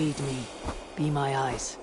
Lead me. Be my eyes.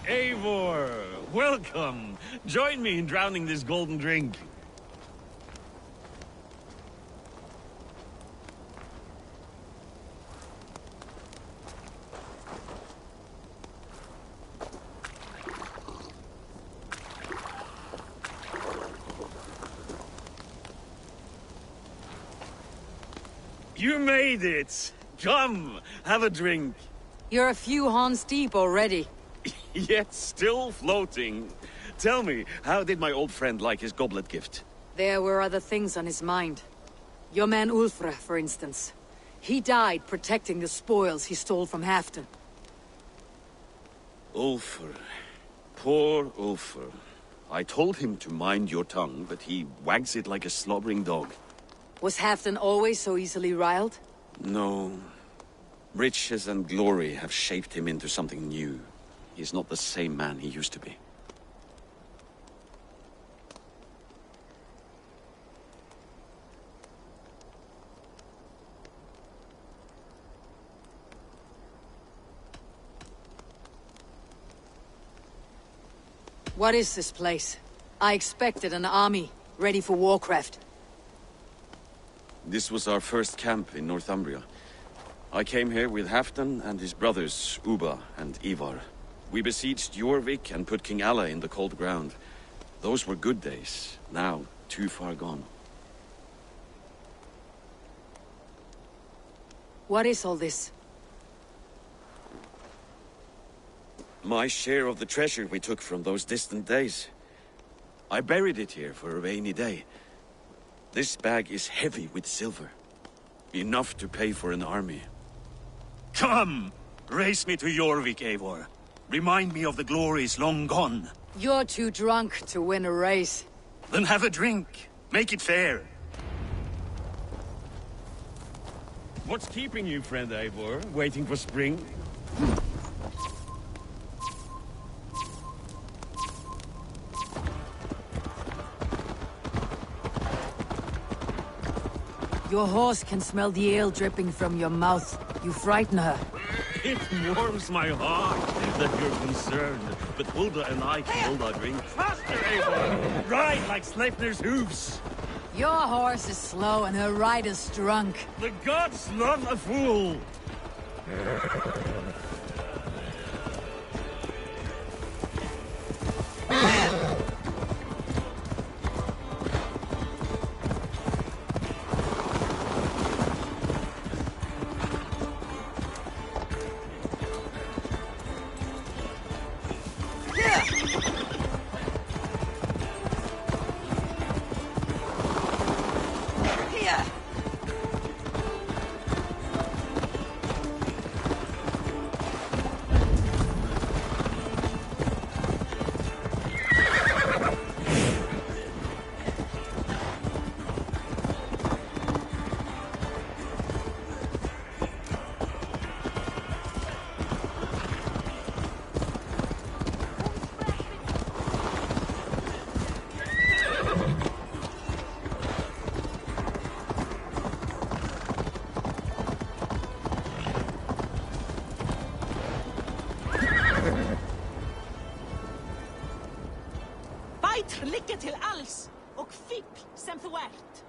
Eivor, welcome. Join me in drowning this golden drink. You made it! Come, have a drink. You're a few horns deep already. Yet still floating. Tell me, how did my old friend like his goblet gift? There were other things on his mind. Your man Ulfre, for instance. He died protecting the spoils he stole from Halfdan. Ulfr. Poor Ulfr. I told him to mind your tongue, but he wags it like a slobbering dog. Was Halfdan always so easily riled? No. Riches and glory have shaped him into something new. He's not the same man he used to be. What is this place? I expected an army, ready for warcraft. This was our first camp in Northumbria. I came here with Halfdan and his brothers, Ubba and Ivar. We besieged Jorvik and put King Alla in the cold ground. Those were good days, now too far gone. What is all this? My share of the treasure we took from those distant days. I buried it here for a rainy day. This bag is heavy with silver. Enough to pay for an army. Come! Race me to Jorvik, Eivor. Remind me of the glories long gone. You're too drunk to win a race. Then have a drink. Make it fair. What's keeping you, friend Eivor? Waiting for spring? Your horse can smell the ale dripping from your mouth. You frighten her. It warms my heart that you're concerned, but Hulda and I can hold our drink. Faster, Eivor! Ride like Sleipnir's hooves! Your horse is slow and her rider's drunk. The gods love a fool! Ligga til alls og fífl sem þú ert.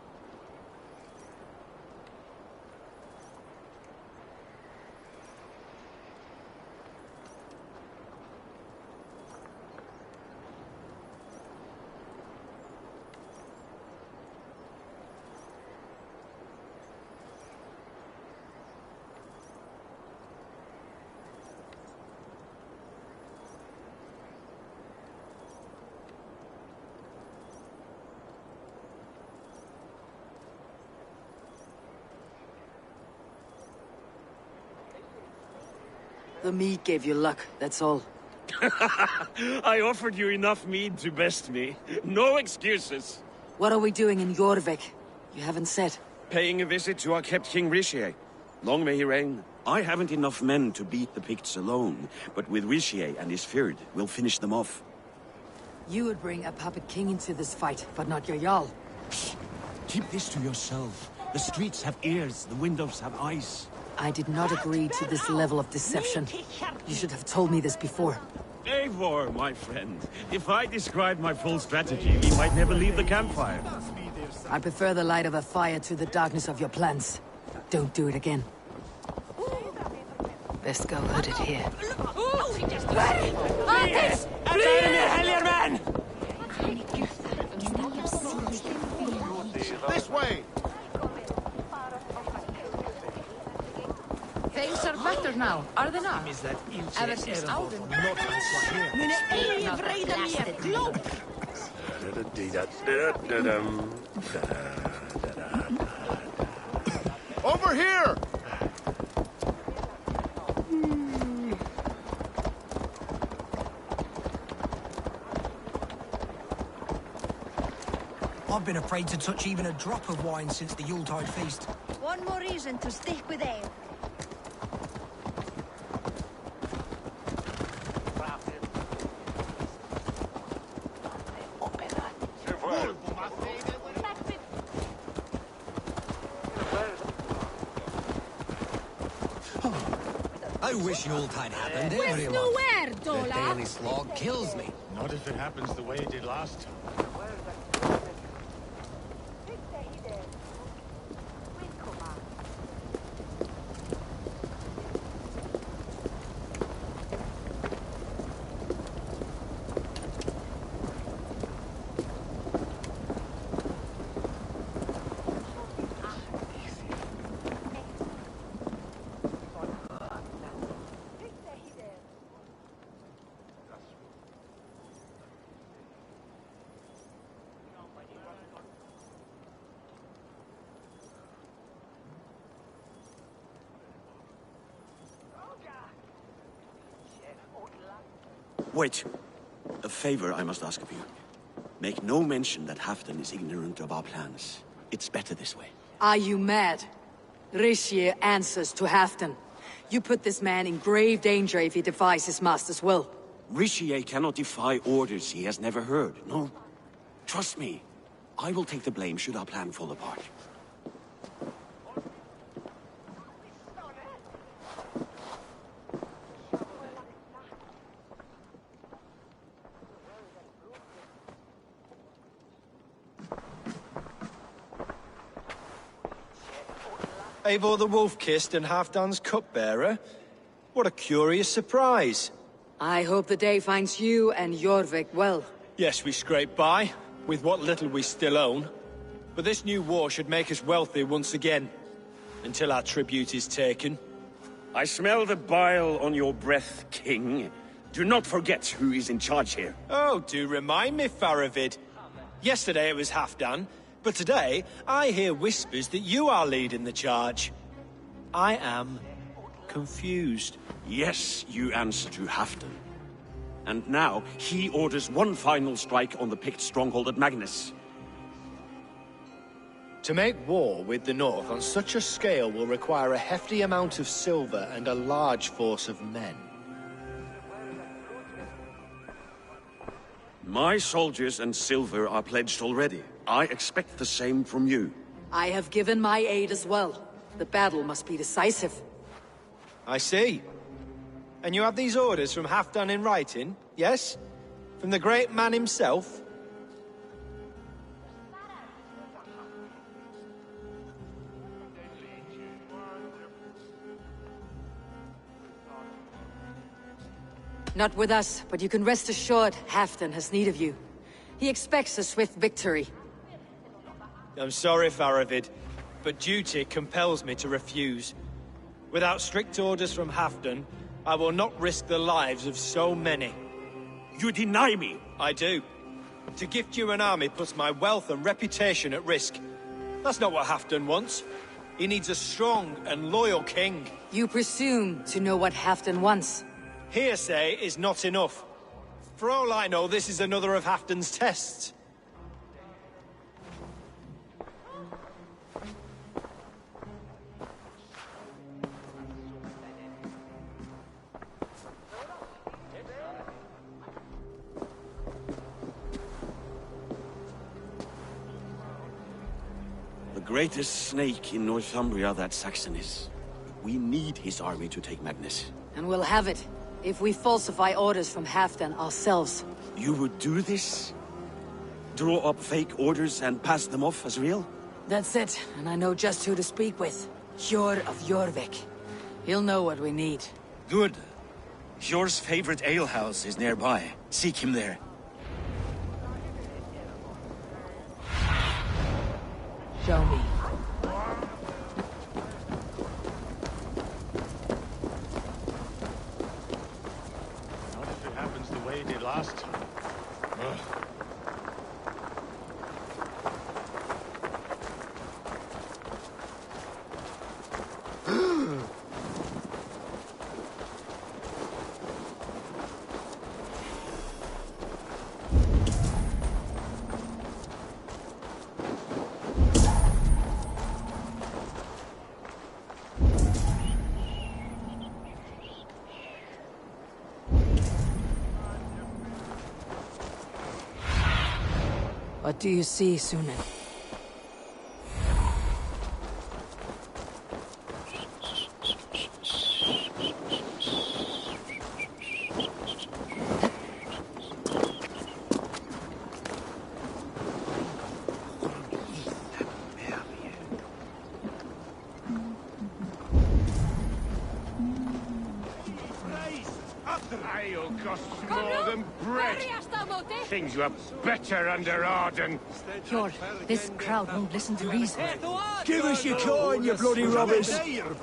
The mead gave you luck, that's all. I offered you enough mead to best me. No excuses. What are we doing in Jorvik? You haven't said. Paying a visit to our kept King Rishi. Long may he reign. I haven't enough men to beat the Picts alone, but with Rishi and his Fyrd, we'll finish them off. You would bring a puppet king into this fight, but not your Jarl. Keep this to yourself. The streets have ears, the windows have eyes. I did not agree to this level of deception. You should have told me this before. Eivor, my friend. If I described my full strategy, we might never leave the campfire. I prefer the light of a fire to the darkness of your plans. Don't do it again. Best go hooded here. This way! Nou, Ardena. Is that Ever sinds oude. Mine eeuwvrede meer klop. Over here! I've been afraid to touch even a drop of wine since the Yuletide feast. One more reason to stick with ale. I wish Yuletide happened every month. Nowhere, The Dola. daily slog kills me. Not if it happens the way it did last time. Wait. A favor I must ask of you. Make no mention that Halfdan is ignorant of our plans. It's better this way. Are you mad? Rishi answers to Halfdan. You put this man in grave danger if he defies his master's will. Rishi cannot defy orders he has never heard. No. Trust me. I will take the blame should our plan fall apart. Eivor the Wolf-Kissed and Halfdan's cupbearer? What a curious surprise. I hope the day finds you and Jorvik well. Yes, we scrape by, with what little we still own. But this new war should make us wealthy once again. Until our tribute is taken. I smell the bile on your breath, King. Do not forget who is in charge here. Oh, do remind me, Faravid. Yesterday it was Halfdan, but today I hear whispers that you are leading the charge. I am confused. Yes, you answer to Halfdan. And now, he orders one final strike on the Pict stronghold at Magnus. To make war with the North on such a scale will require a hefty amount of silver and a large force of men. My soldiers and silver are pledged already. I expect the same from you. I have given my aid as well. The battle must be decisive. I see. And you have these orders from Halfdan in writing, yes? From the great man himself? Not with us, but you can rest assured Halfdan has need of you. He expects a swift victory. I'm sorry, Faravid, but duty compels me to refuse. Without strict orders from Halfdan, I will not risk the lives of so many. You deny me! I do. To gift you an army puts my wealth and reputation at risk. That's not what Halfdan wants. He needs a strong and loyal king. You presume to know what Halfdan wants. Hearsay is not enough. For all I know, this is another of Halfdan's tests. The greatest snake in Northumbria that Saxon is. We need his army to take Magnus. And we'll have it, if we falsify orders from Halfdan ourselves. You would do this? Draw up fake orders and pass them off as real? That's it, and I know just who to speak with. Hjor of Jorvik. He'll know what we need. Good. Hjor's favorite alehouse is nearby. Seek him there. Show me. What do you see, Sunan? Ale costs more than bread. Things were better under Arden. Jor, this crowd won't listen to reason. Give us your coin, you bloody robbers! You're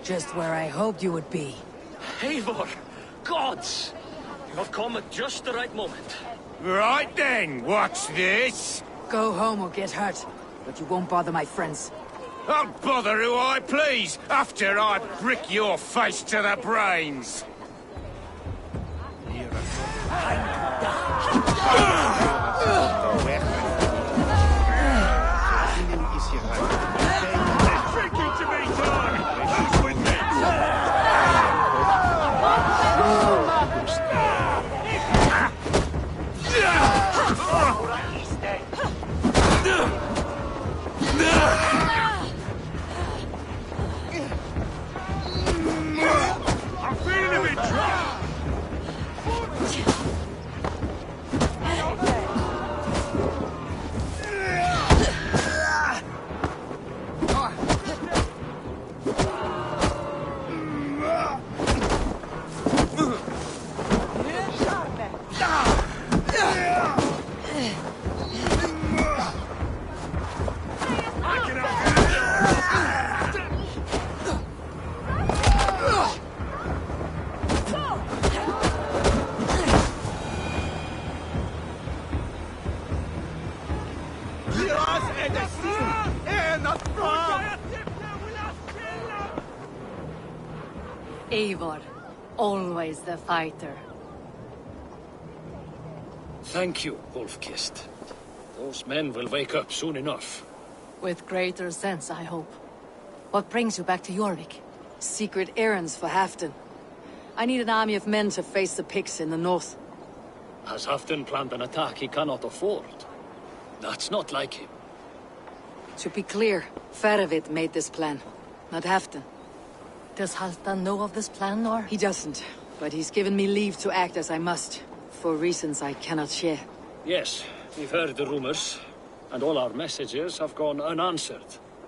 just where I hoped you would be. Eivor! Gods! You have come at just the right moment. Right then, what's this? Go home or get hurt, but you won't bother my friends. I'll bother who I please, after I brick your face to the brains. I'm feeling a bit drunk. Eivor, always the fighter. Thank you, Wolf-Kissed. Those men will wake up soon enough. With greater sense, I hope. What brings you back to Jorvik? Secret errands for Halfdan. I need an army of men to face the Picts in the north. Has Halfdan planned an attack he cannot afford? That's not like him. To be clear, Faravid made this plan, not Halfdan. Does Halfdan know of this plan, or...? He doesn't, but he's given me leave to act as I must, for reasons I cannot share. Yes, we've heard the rumors, and all our messages have gone unanswered.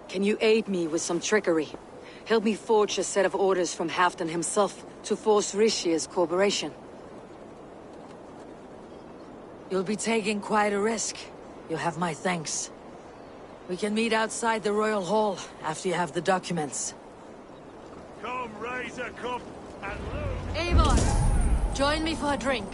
Can you aid me with some trickery? Help me forge a set of orders from Halfdan himself to force Rishia's cooperation. You'll be taking quite a risk. You'll have my thanks. We can meet outside the Royal Hall after you have the documents. Come, raise a cup and loot. Eivor, join me for a drink.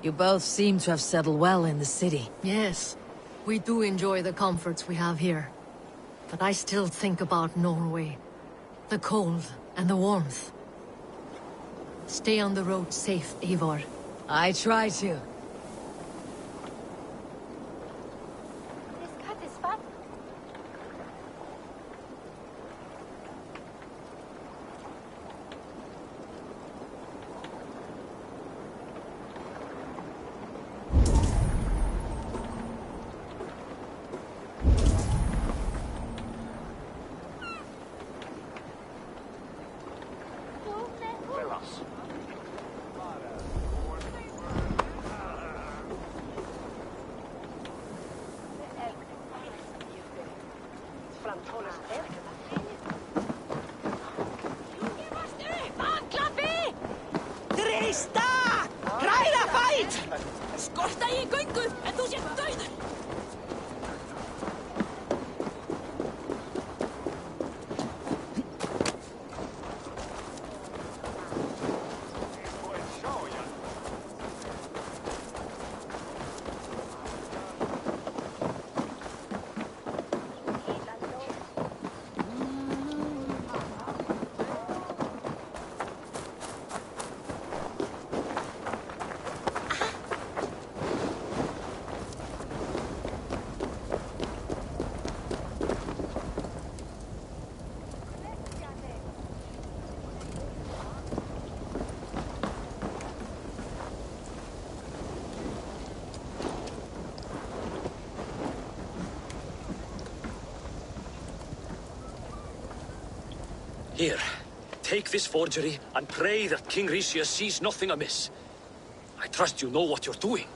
You both seem to have settled well in the city. Yes, we do enjoy the comforts we have here. But I still think about Norway. The cold and the warmth. Stay on the road safe, Eivor. I try to. This cut is fat. Trista! Ræða fæt! Skorta í göngu, en þú sér dauður! Here, take this forgery and pray that King Ricius sees nothing amiss. I trust you know what you're doing.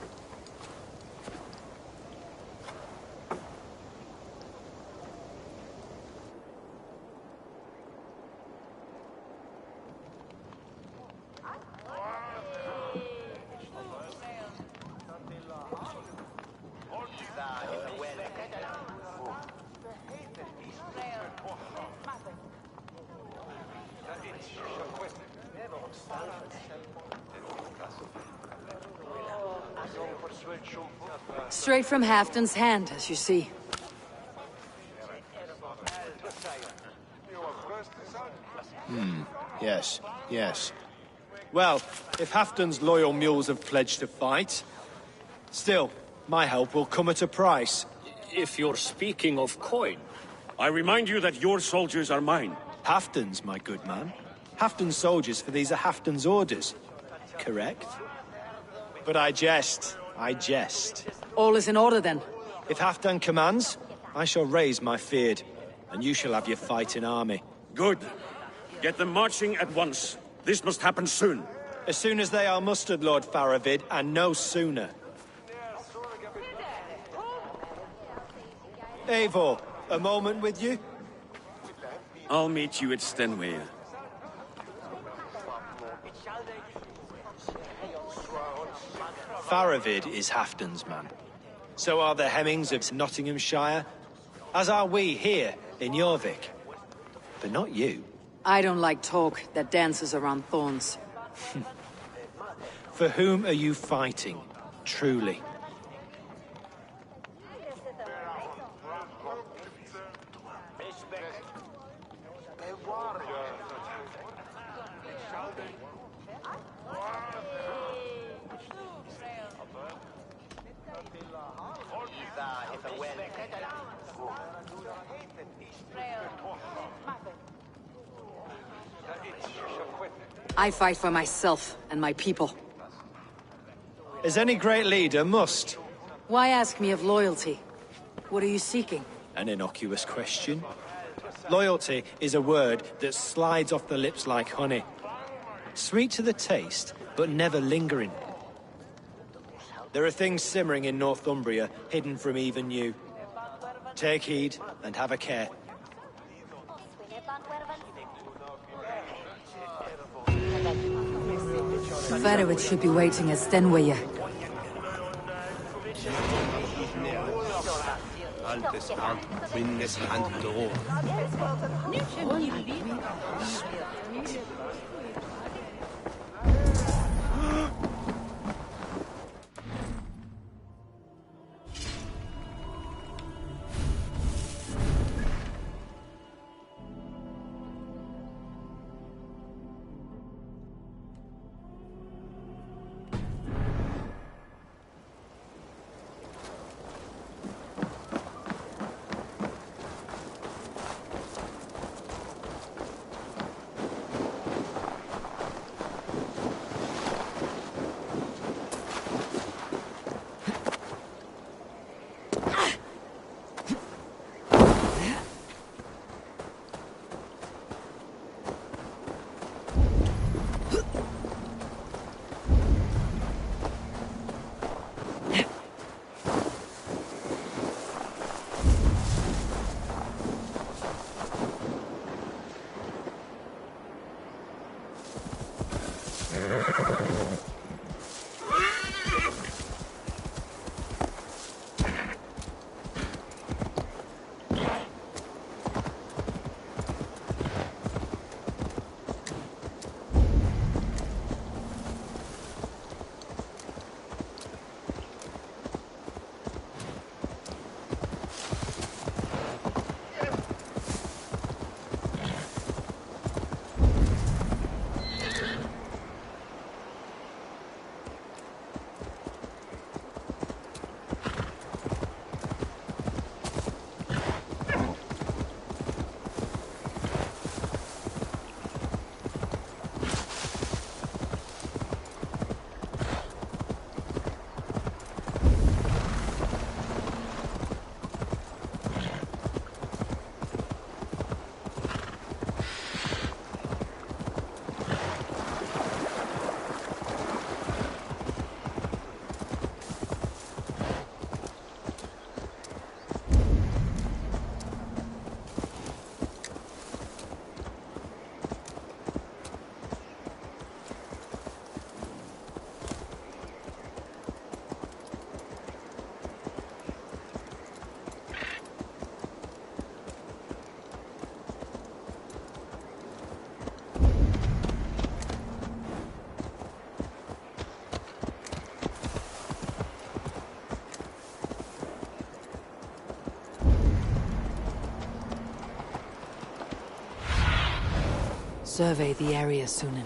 Straight from Halfdan's hand, as you see. Yes, yes. Well, if Halfdan's loyal mules have pledged to fight, still, my help will come at a price. If you're speaking of coin. I remind you that your soldiers are mine. Halfdan's, my good man. Halfdan's soldiers, for these are Halfdan's orders. Correct? But I jest. I jest. All is in order, then. If Halfdan commands, I shall raise my feared, and you shall have your fighting army. Good. Get them marching at once. This must happen soon. As soon as they are mustered, Lord Faravid, and no sooner. Eivor, a moment with you? I'll meet you at Stenway. Faravid is Halfdan's man. So are the Hemmings of Nottinghamshire, as are we here in Jorvik. But not you. I don't like talk that dances around thorns. For whom are you fighting, truly? I fight for myself and my people. As any great leader must. Why ask me of loyalty? What are you seeking? An innocuous question. Loyalty is a word that slides off the lips like honey. Sweet to the taste, but never lingering. There are things simmering in Northumbria, hidden from even you. Take heed, and have a care. Faravid should be waiting at Stenway. survey the area, Sunan.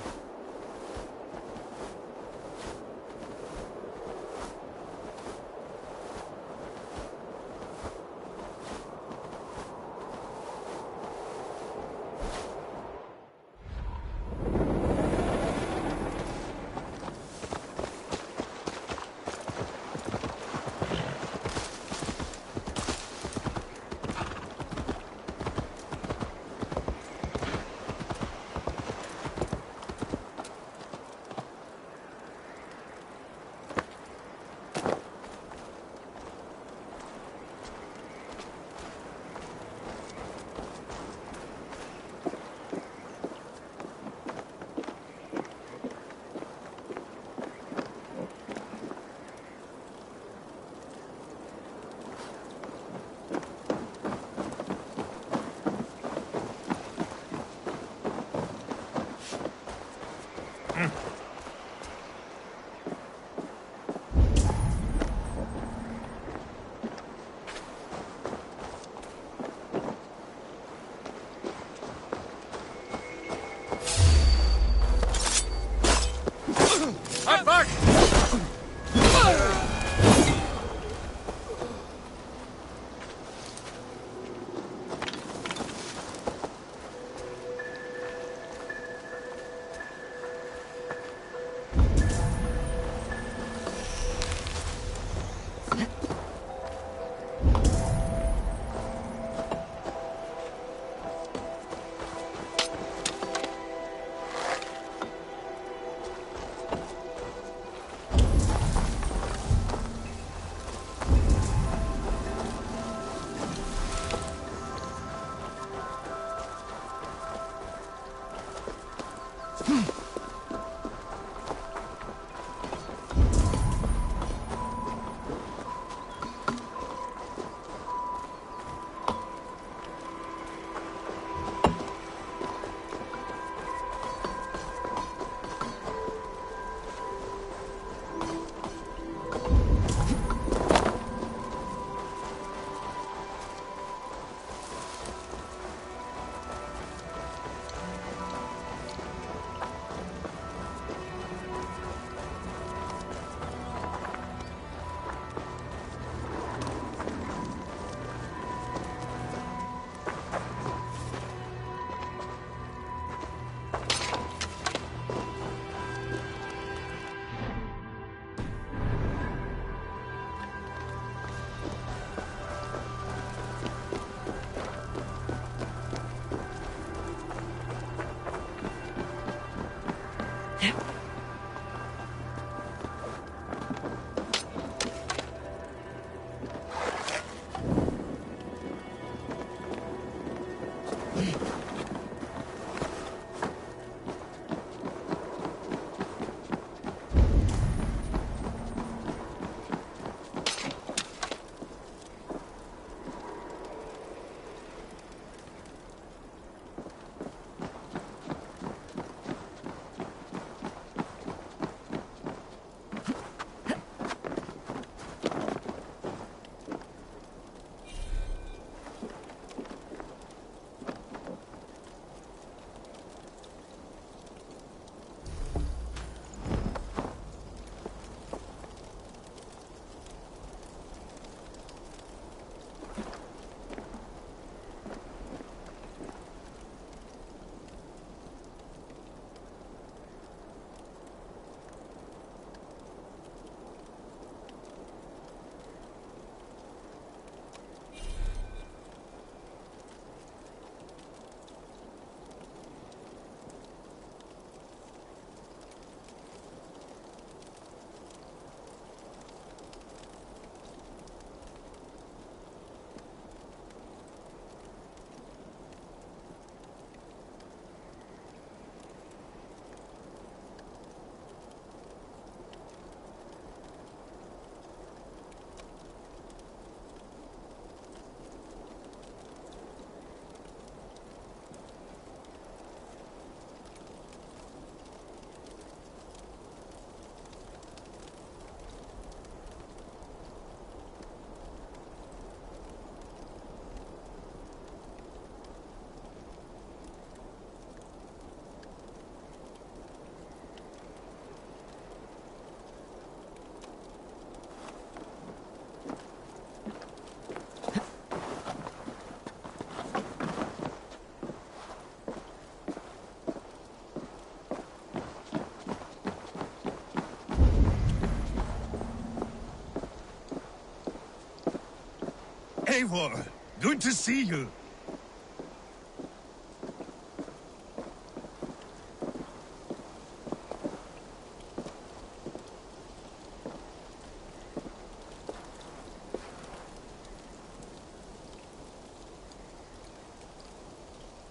Eivor! Good to see you.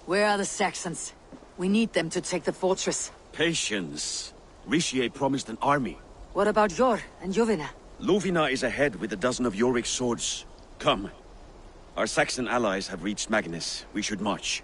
Where are the Saxons? We need them to take the fortress. Patience. Richier promised an army. What about Jor and Jovina? Lovina is ahead with a dozen of Yorik's swords. Come. Our Saxon allies have reached Magnus. We should march.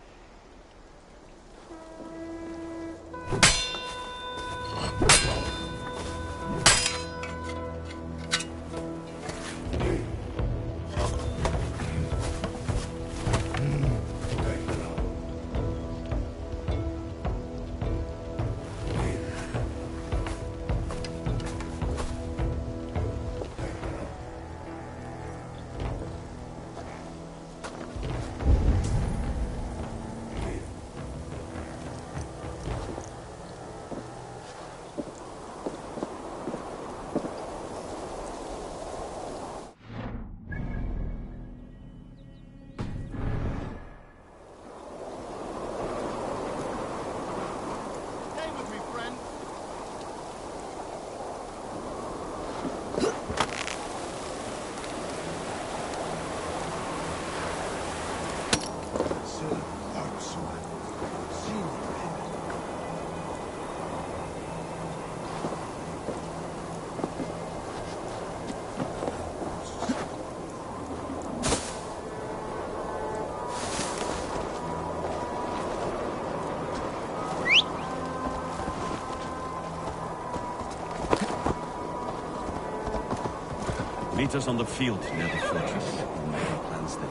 Meet us on the field near the fortress. We'll make our plans there.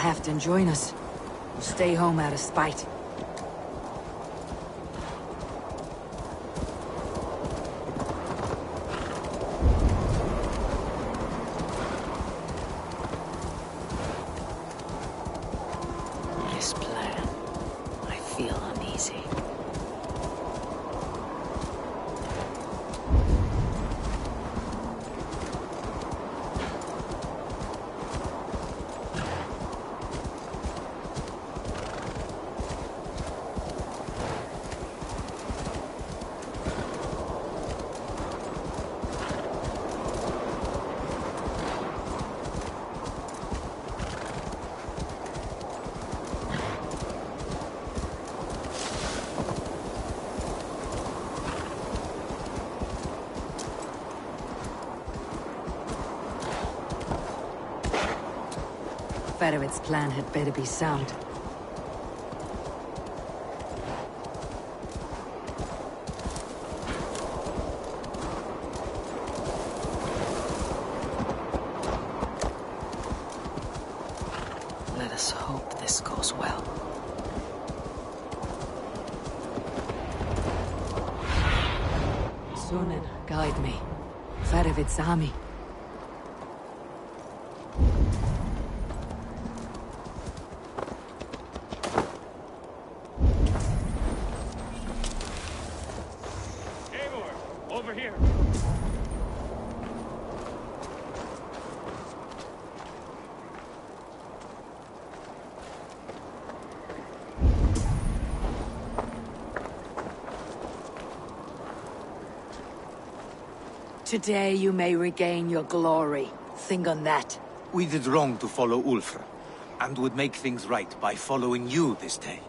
Halfdan join us. Or stay home out of spite. This plan. I feel uneasy. Ferovit's plan had better be sound. Let us hope this goes well. Sunan, guide me. Ferovit's army. Over here! Today you may regain your glory. Think on that. We did wrong to follow Ulfr, and would make things right by following you this day.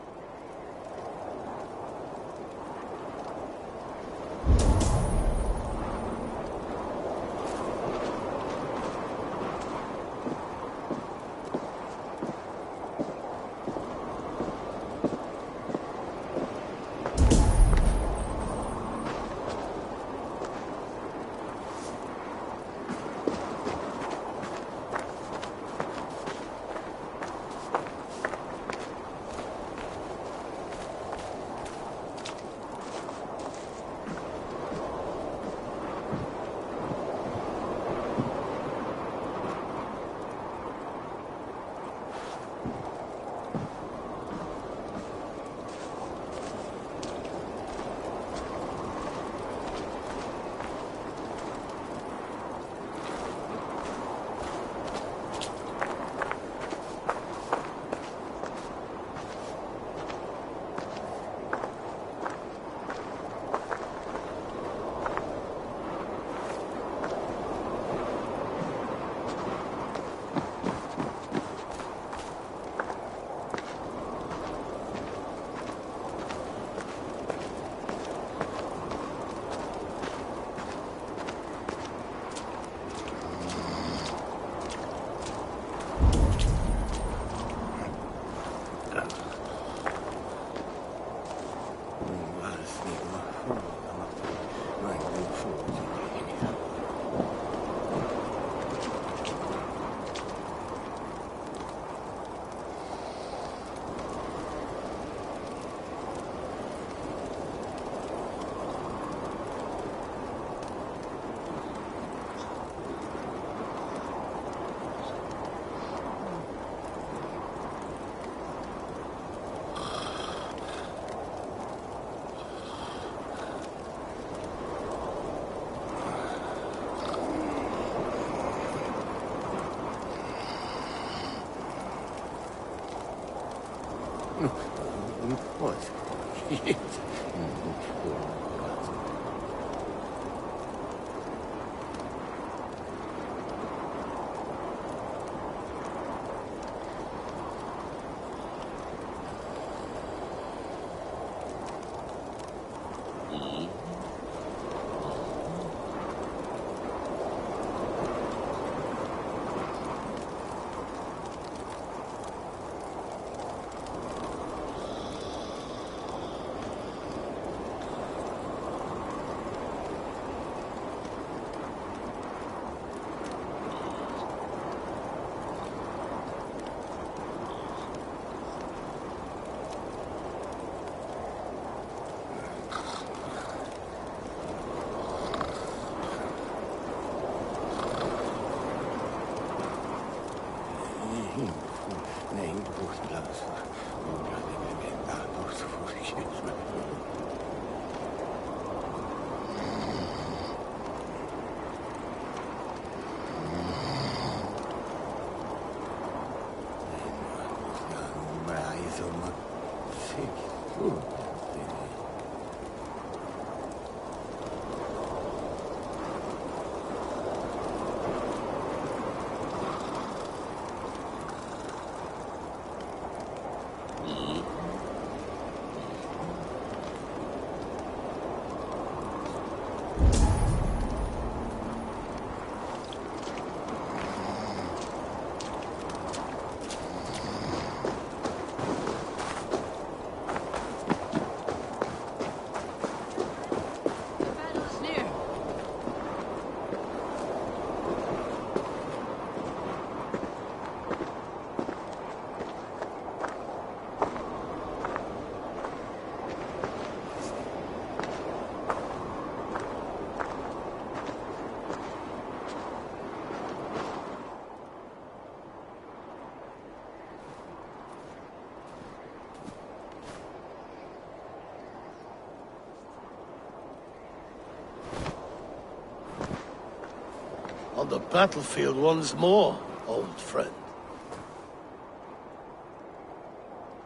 On the battlefield once more, old friend.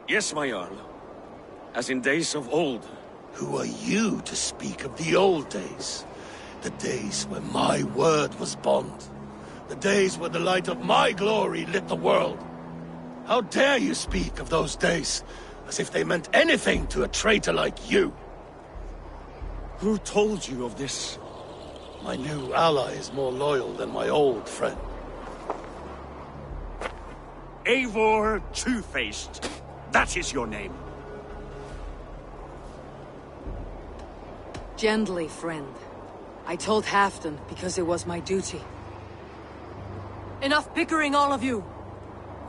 Yes, my Jarl. As in days of old. Who are you to speak of the old days? The days where my word was bond. The days where the light of my glory lit the world. How dare you speak of those days as if they meant anything to a traitor like you? Who told you of this? My new ally is more loyal than my old friend. Eivor Two-Faced. That is your name. Gently, friend. I told Halfdan because it was my duty. Enough bickering, all of you!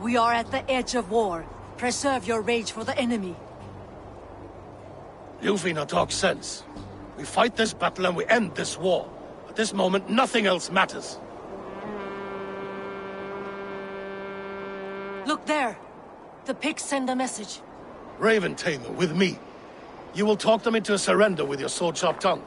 We are at the edge of war. Preserve your rage for the enemy. Ljufina talks sense. We fight this battle and we end this war. At this moment, nothing else matters. Look there! The pigs send a message. Raven Tamer, with me. You will talk them into a surrender with your sword-sharp tongue.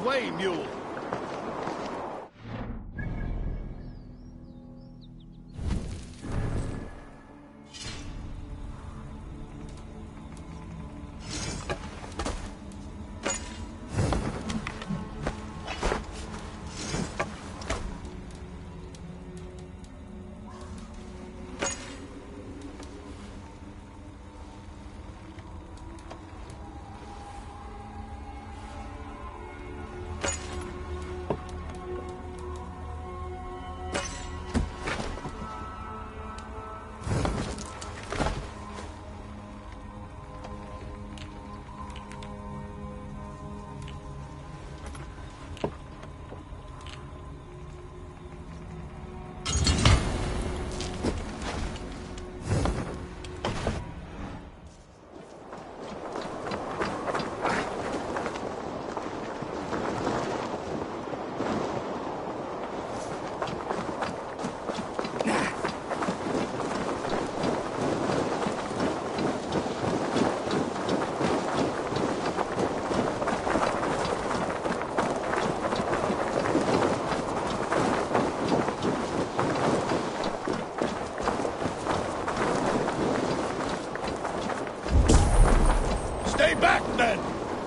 Way, mule!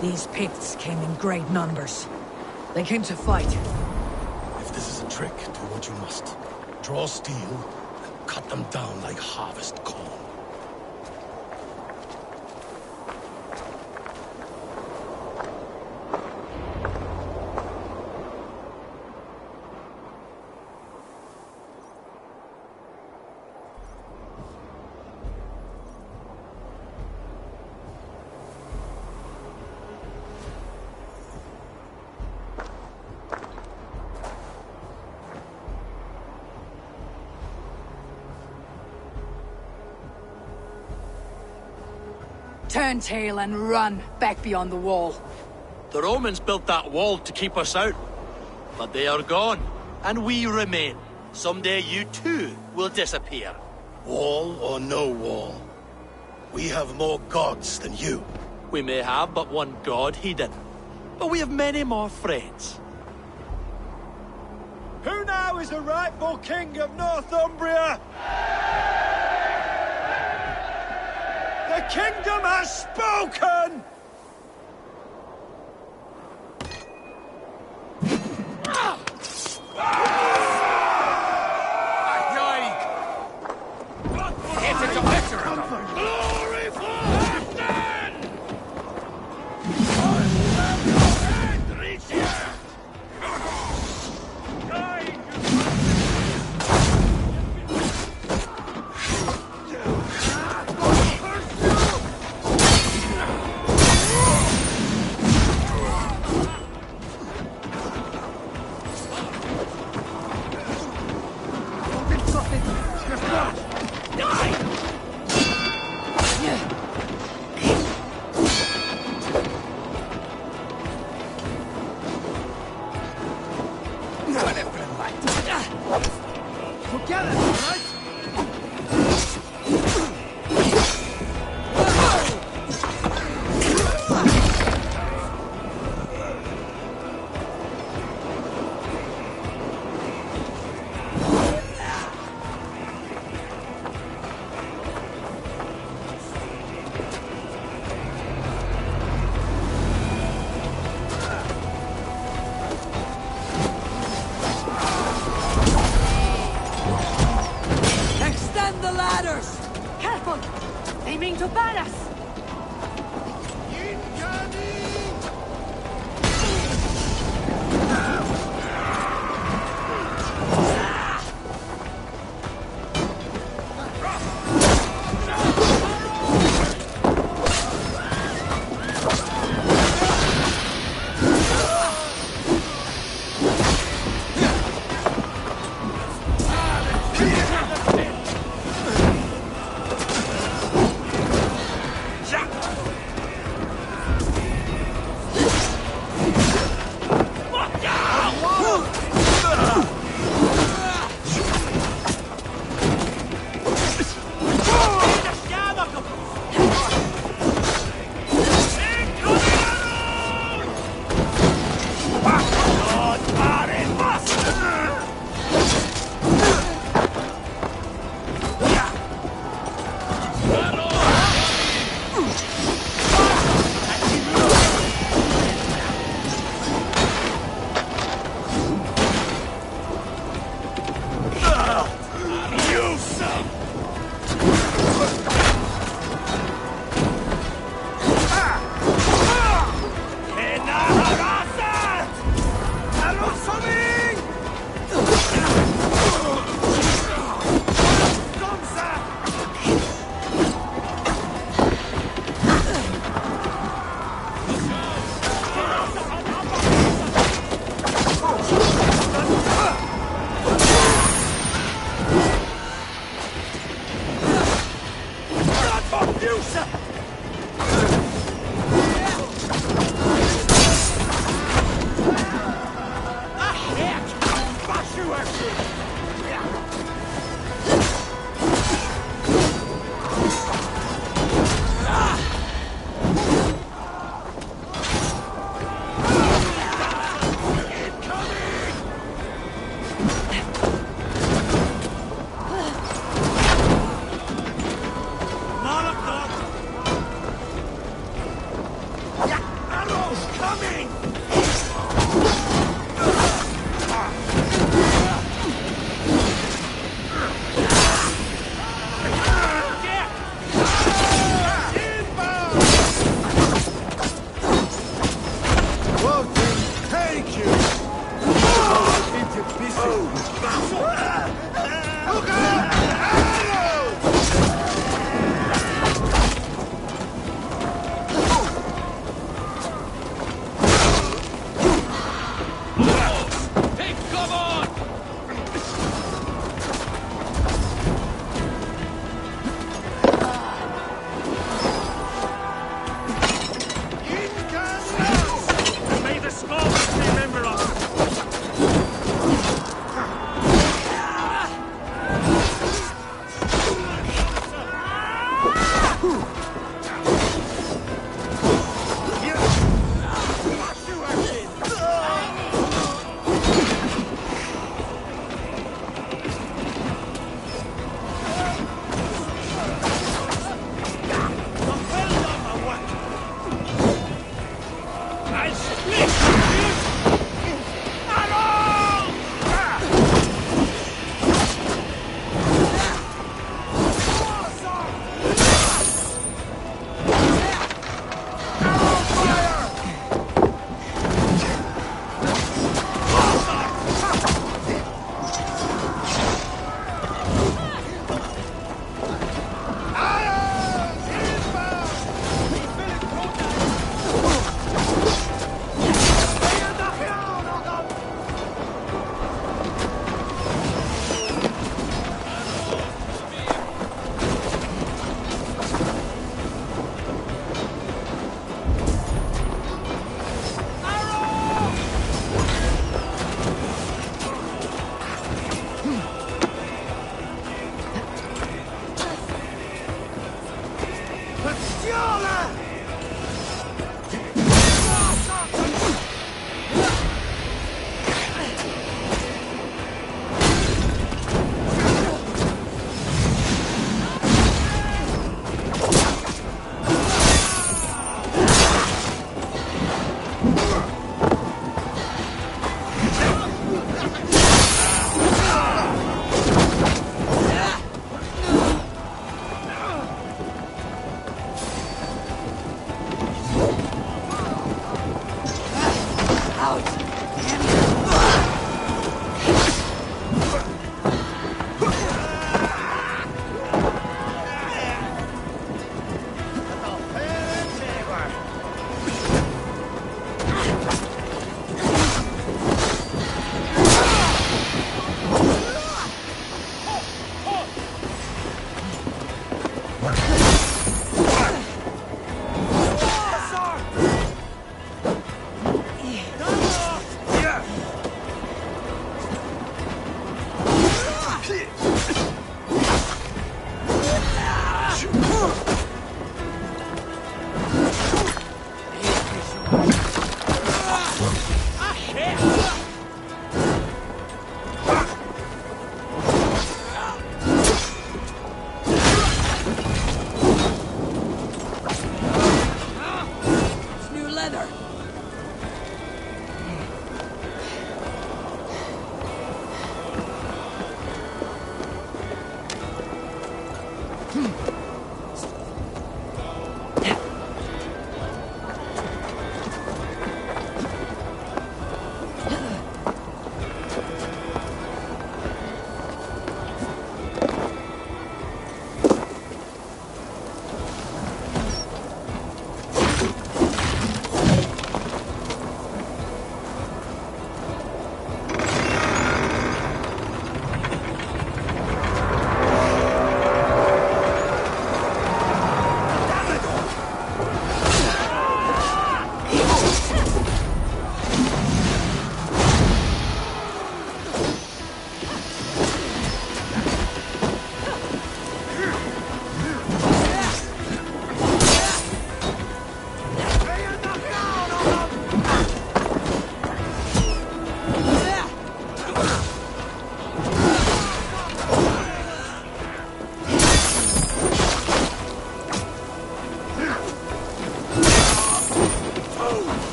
These Picts came in great numbers. They came to fight. If this is a trick, do what you must. Draw steel and cut them down like harvest corn. Turn tail and run back beyond the wall. The Romans built that wall to keep us out. But they are gone, and we remain. Someday you too will disappear. Wall or no wall, we have more gods than you. We may have but one god, Hedon. But we have many more friends. Who now is the rightful king of Northumbria? The kingdom has spoken! Glory for Halfdan! They mean to ban us!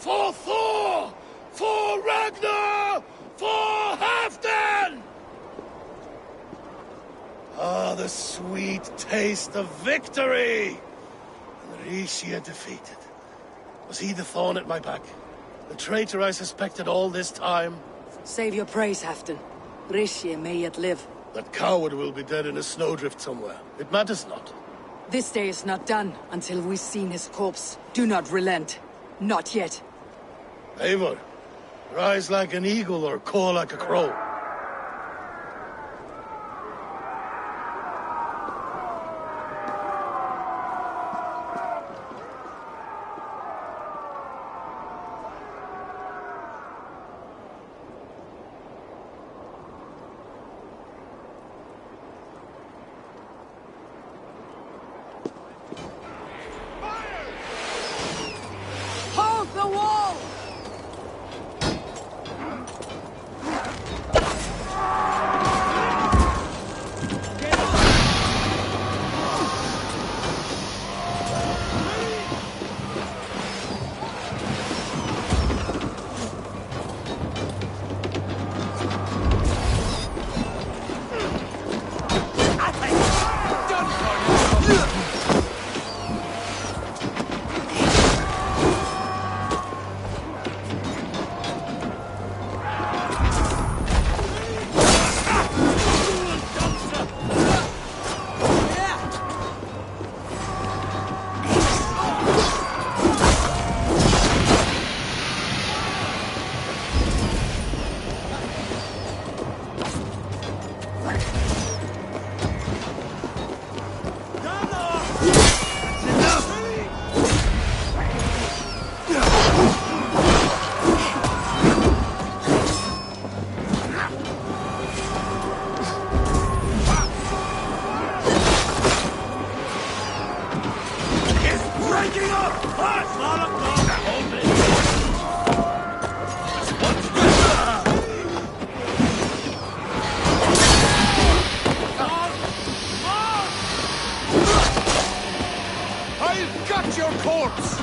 For Thor! For Ragnar! For Halfdan! Ah, the sweet taste of victory! And Rishia defeated. Was he the thorn at my back? The traitor I suspected all this time? Save your praise, Halfdan. Rishia may yet live. That coward will be dead in a snowdrift somewhere. It matters not. This day is not done until we've seen his corpse. Do not relent. Not yet. Eivor, rise like an eagle or caw like a crow. Hold the wall! I've got your corpse!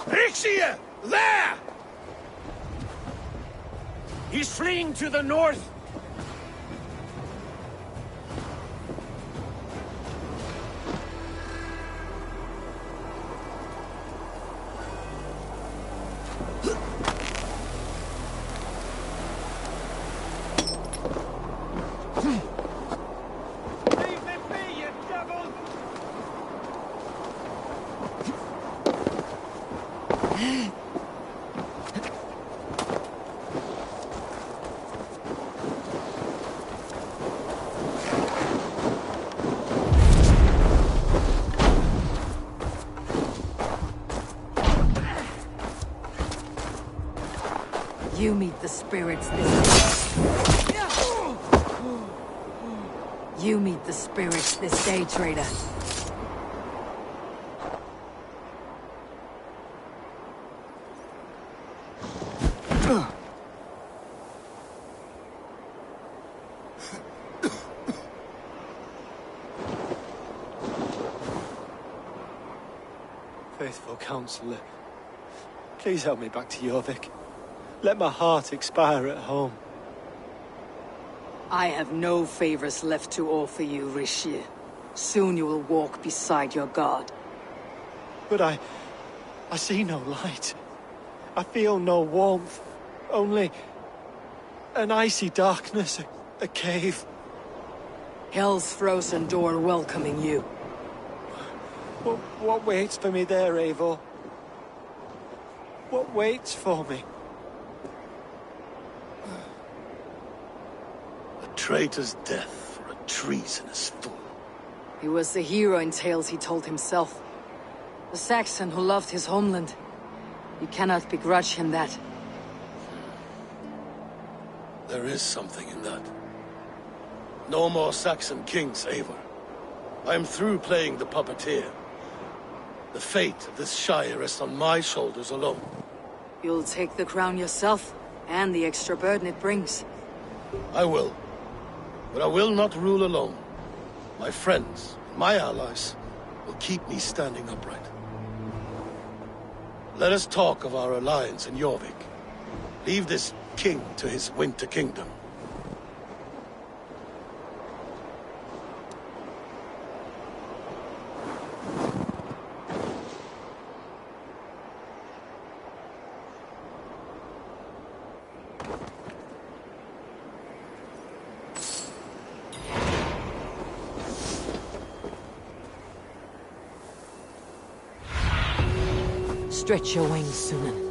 Rixia! There! He's fleeing to the north! You meet the spirits this day. You meet the spirits this day, traitor. Faithful counselor, please help me back to Jorvik. Let my heart expire at home. I have no favors left to offer you, Rishi. Soon you will walk beside your god. But I see no light. I feel no warmth. Only an icy darkness, a cave. Hell's frozen door welcoming you. What waits for me there, Eivor? What waits for me? A traitor's death for a treasonous fool. He was the hero in tales he told himself. The Saxon who loved his homeland. You cannot begrudge him that. There is something in that. No more Saxon kings, Eivor. I am through playing the puppeteer. The fate of this shire rests on my shoulders alone. You'll take the crown yourself, and the extra burden it brings. I will. But I will not rule alone. My friends, my allies, will keep me standing upright. Let us talk of our alliance in Jorvik. Leave this king to his winter kingdom. Stretch your wings, Sunan.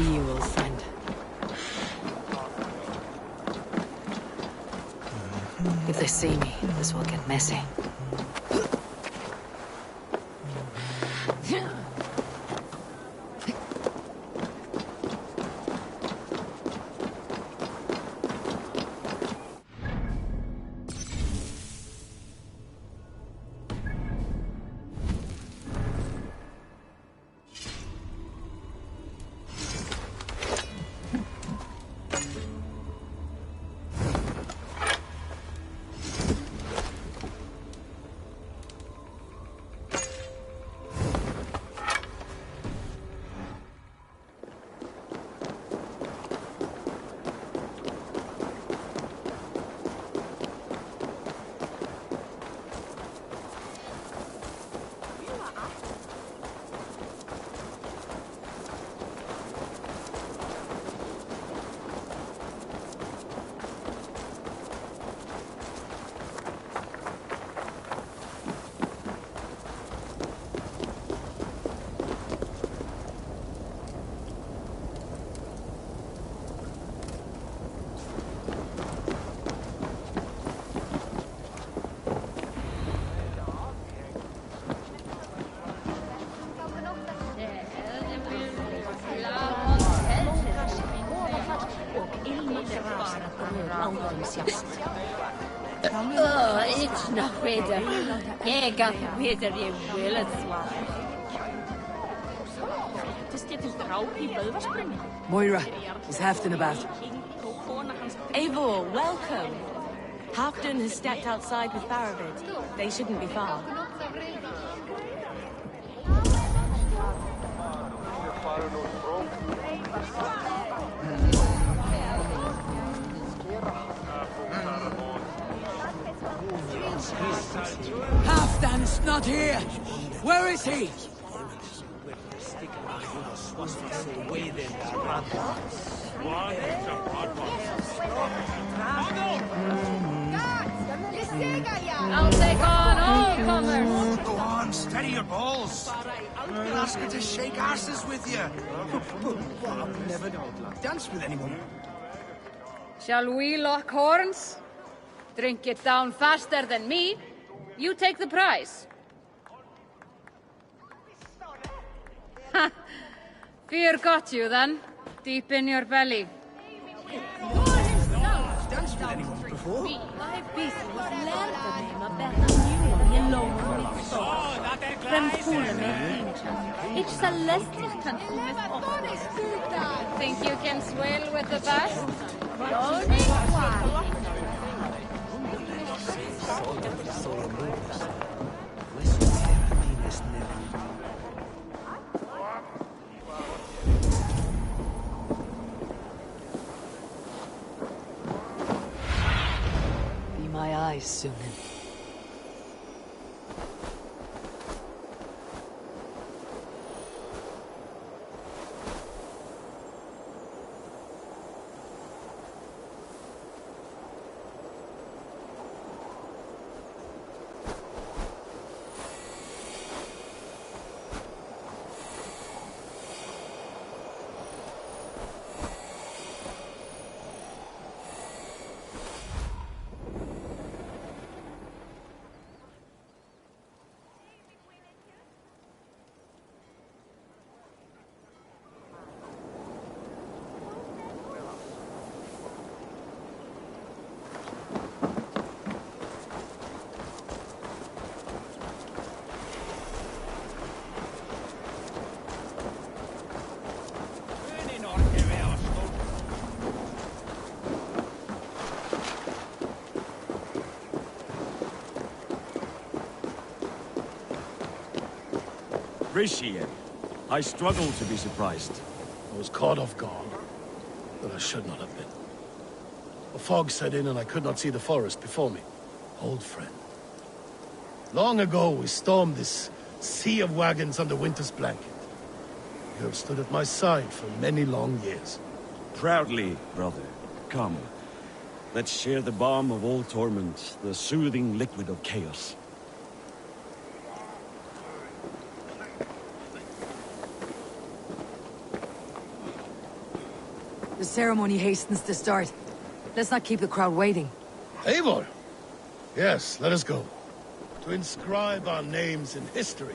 see you, old friend. If they see me, this will get messy. It's not better. Yeah, got better you will as well. Moira, is Halfdan about? Eivor, welcome. Halfdan has stepped outside with Faravid. They shouldn't be far. Halfdan's not here! Where is he? I'll take on all comers. Go on, steady your balls. We'll ask her to shake asses with you. But I've never danced with anyone. Shall we lock horns? Drink it down faster than me. You take the prize. Ha! Fear got you then, deep in your belly. Danced with anyone before? My beast was Lagertha name of Bethany alone with soul. Fremfulle med hincha. It's celestial country with offer. Think you can swell with the best? Don't inquire. Be my eyes, Sunan. Rishi, I struggle to be surprised. I was caught off guard, but I should not have been. A fog set in and I could not see the forest before me. Old friend. Long ago we stormed this sea of wagons under winter's blanket. You have stood at my side for many long years. Proudly, brother. Come. Let's share the balm of all torment, the soothing liquid of chaos. The ceremony hastens to start. Let's not keep the crowd waiting. Eivor? Yes, let us go. To inscribe our names in history.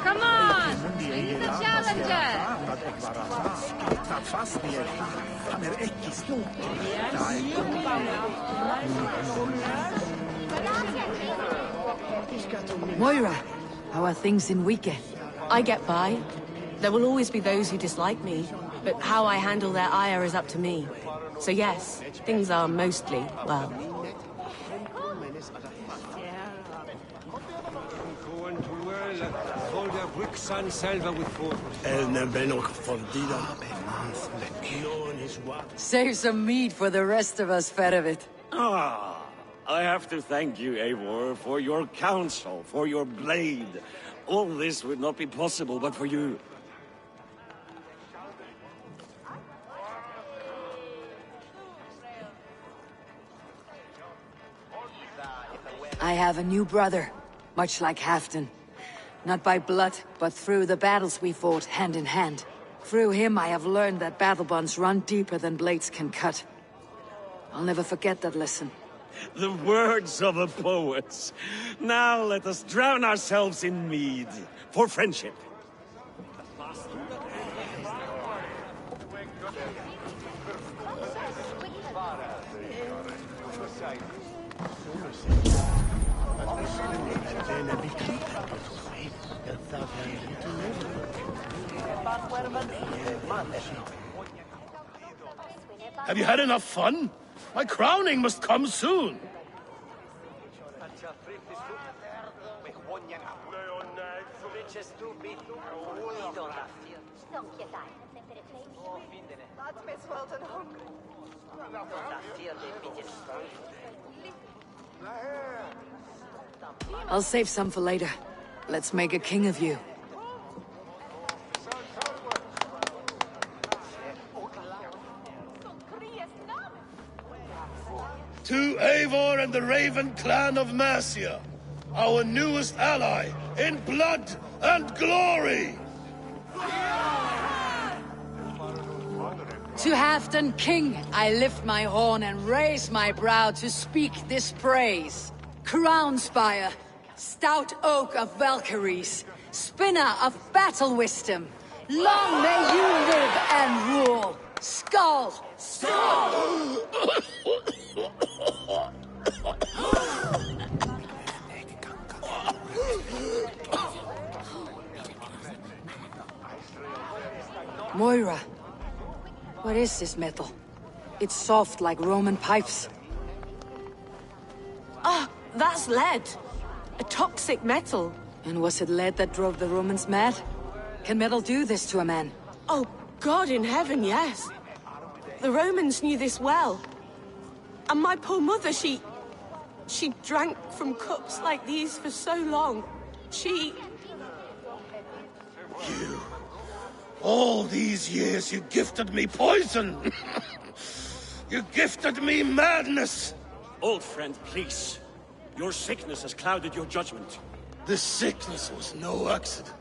Come on! He's the challenger! Moira, how are things in Wike? I get by. There will always be those who dislike me, but how I handle their ire is up to me. So yes, things are mostly, well... Save some meat for the rest of us, Ferovit. Ah, I have to thank you, Eivor, for your counsel, for your blade. All this would not be possible but for you. I have a new brother, much like Halfdan. Not by blood, but through the battles we fought hand in hand. Through him I have learned that battle bonds run deeper than blades can cut. I'll never forget that lesson. The words of a poet. Now let us drown ourselves in mead, for friendship. Have you had enough fun? My crowning must come soon. I'll save some for later. Let's make a king of you. To Eivor and the Raven clan of Mercia, our newest ally in blood and glory! To Halfdan King, I lift my horn and raise my brow to speak this praise. Crown spire, stout oak of Valkyries, spinner of battle wisdom, long may you live and rule. Skull! Skull! Moira, what is this metal? It's soft like Roman pipes. Ah, that's lead. A toxic metal. And was it lead that drove the Romans mad? Can metal do this to a man? Oh, God in heaven, yes. The Romans knew this well. And my poor mother, she drank from cups like these for so long. You... All these years you gifted me poison! You gifted me madness! Old friend, please. Your sickness has clouded your judgment. This sickness was no accident.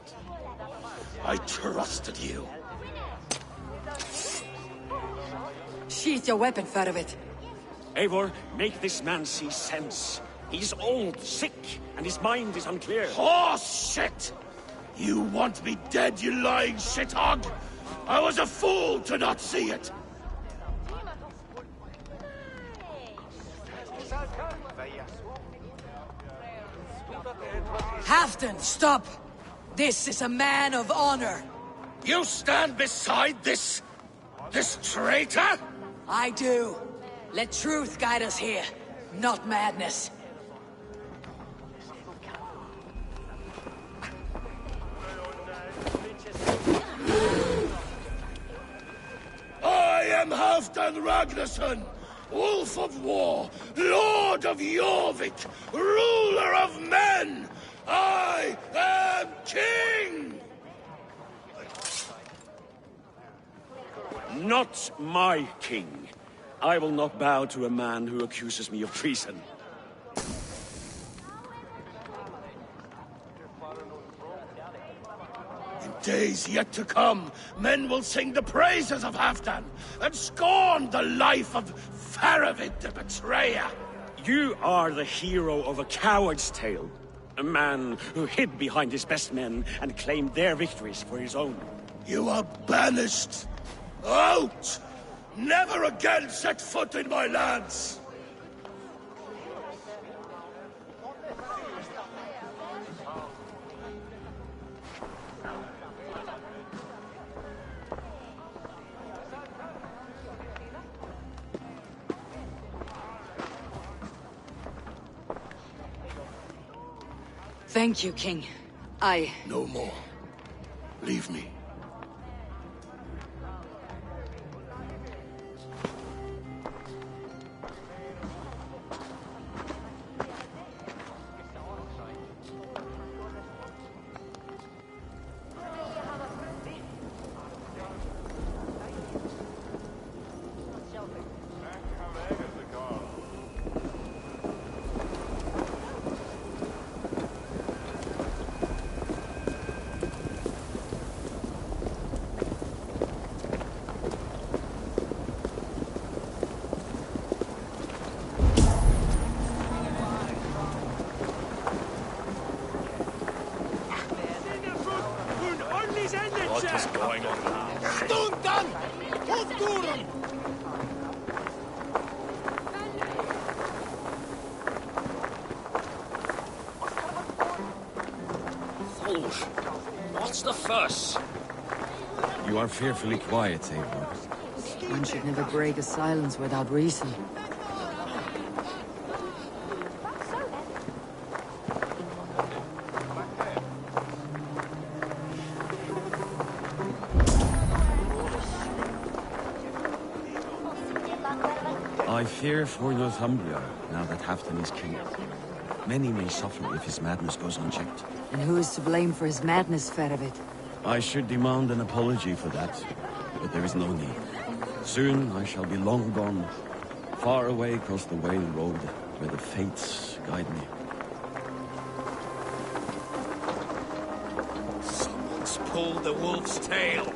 I trusted you. Sheath your weapon, Ferovit. Eivor, make this man see sense. He's old, sick, and his mind is unclear. Horse shit! You want me dead, you lying shithog? I was a fool to not see it! Halfdan, stop! This is a man of honor! You stand beside this traitor? I do. Let truth guide us here, not madness. I am Halfdan Ragnarsson, Wolf of War, Lord of Jorvik, ruler of men! I am king! Not my king. I will not bow to a man who accuses me of treason. In days yet to come, men will sing the praises of Halfdan and scorn the life of Faravid the betrayer. You are the hero of a coward's tale. A man who hid behind his best men and claimed their victories for his own. You are banished. Out! Never again set foot in my lands! Thank you, King. No more. Leave me. What is going on now? Stundan! Kulturen! Fools! What's the fuss? You are fearfully quiet, Eivor. One should never break a silence without reason. I fear for Northumbria, now that Halfdan is king. Many may suffer if his madness goes unchecked. And who is to blame for his madness, Faravid? I should demand an apology for that, but there is no need. Soon I shall be long gone, far away across the Whale Road, where the fates guide me. Someone's pulled the wolf's tail.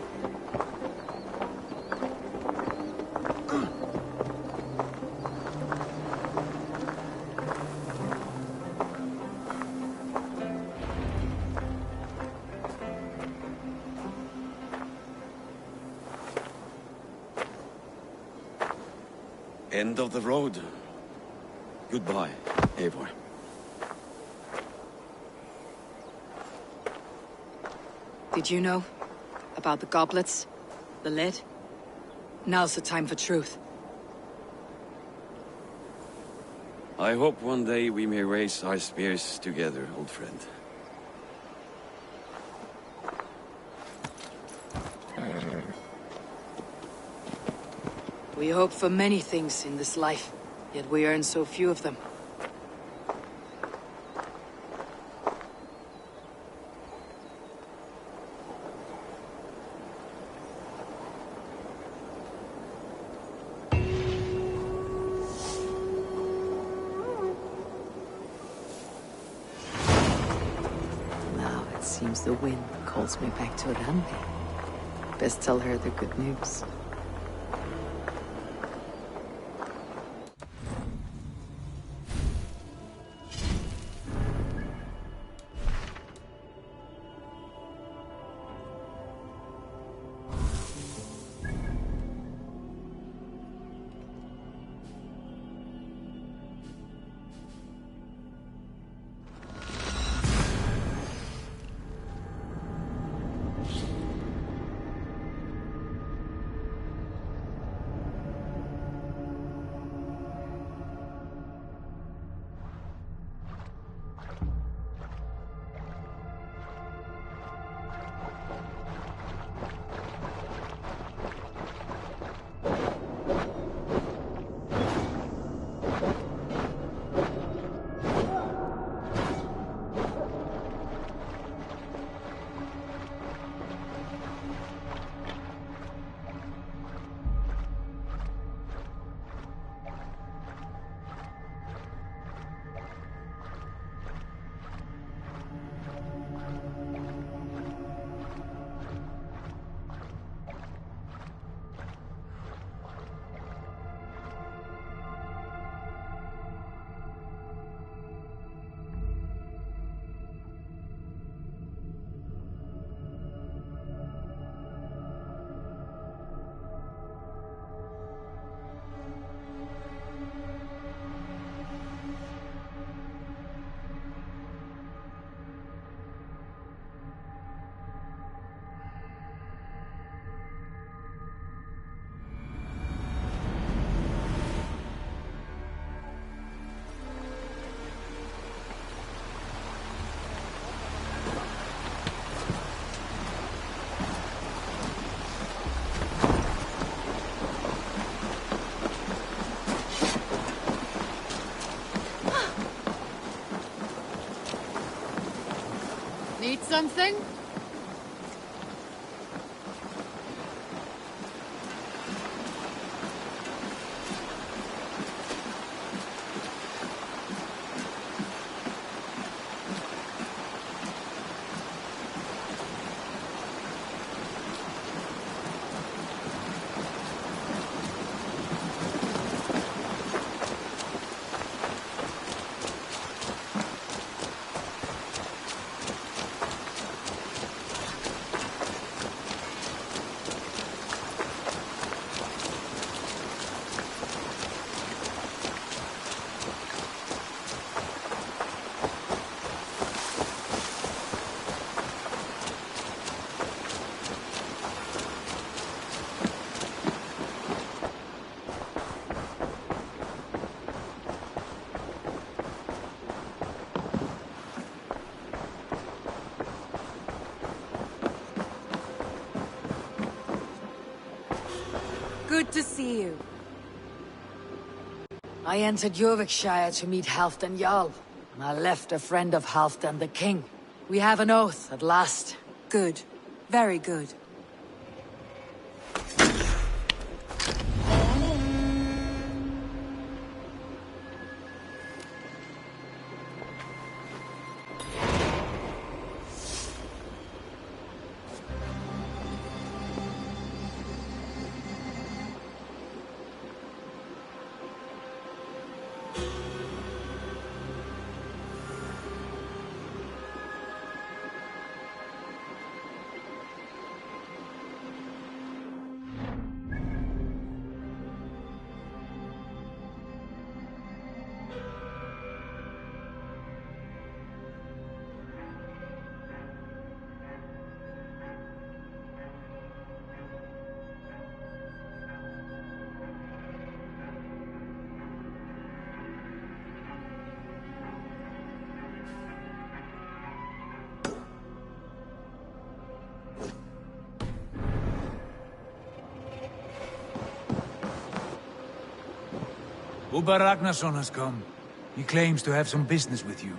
End of the road. Goodbye, Eivor. Did you know? About the goblets? The lead? Now's the time for truth. I hope one day we may raise our spears together, old friend. We hope for many things in this life, yet we earn so few of them. Now it seems the wind calls me back to Randi. Best tell her the good news. something? Good to see you. I entered Jorvikshire to meet Halfdan Jarl, and I left a friend of Halfdan the King. We have an oath at last. Good. Very good. Uber Ragnarsson has come. He claims to have some business with you.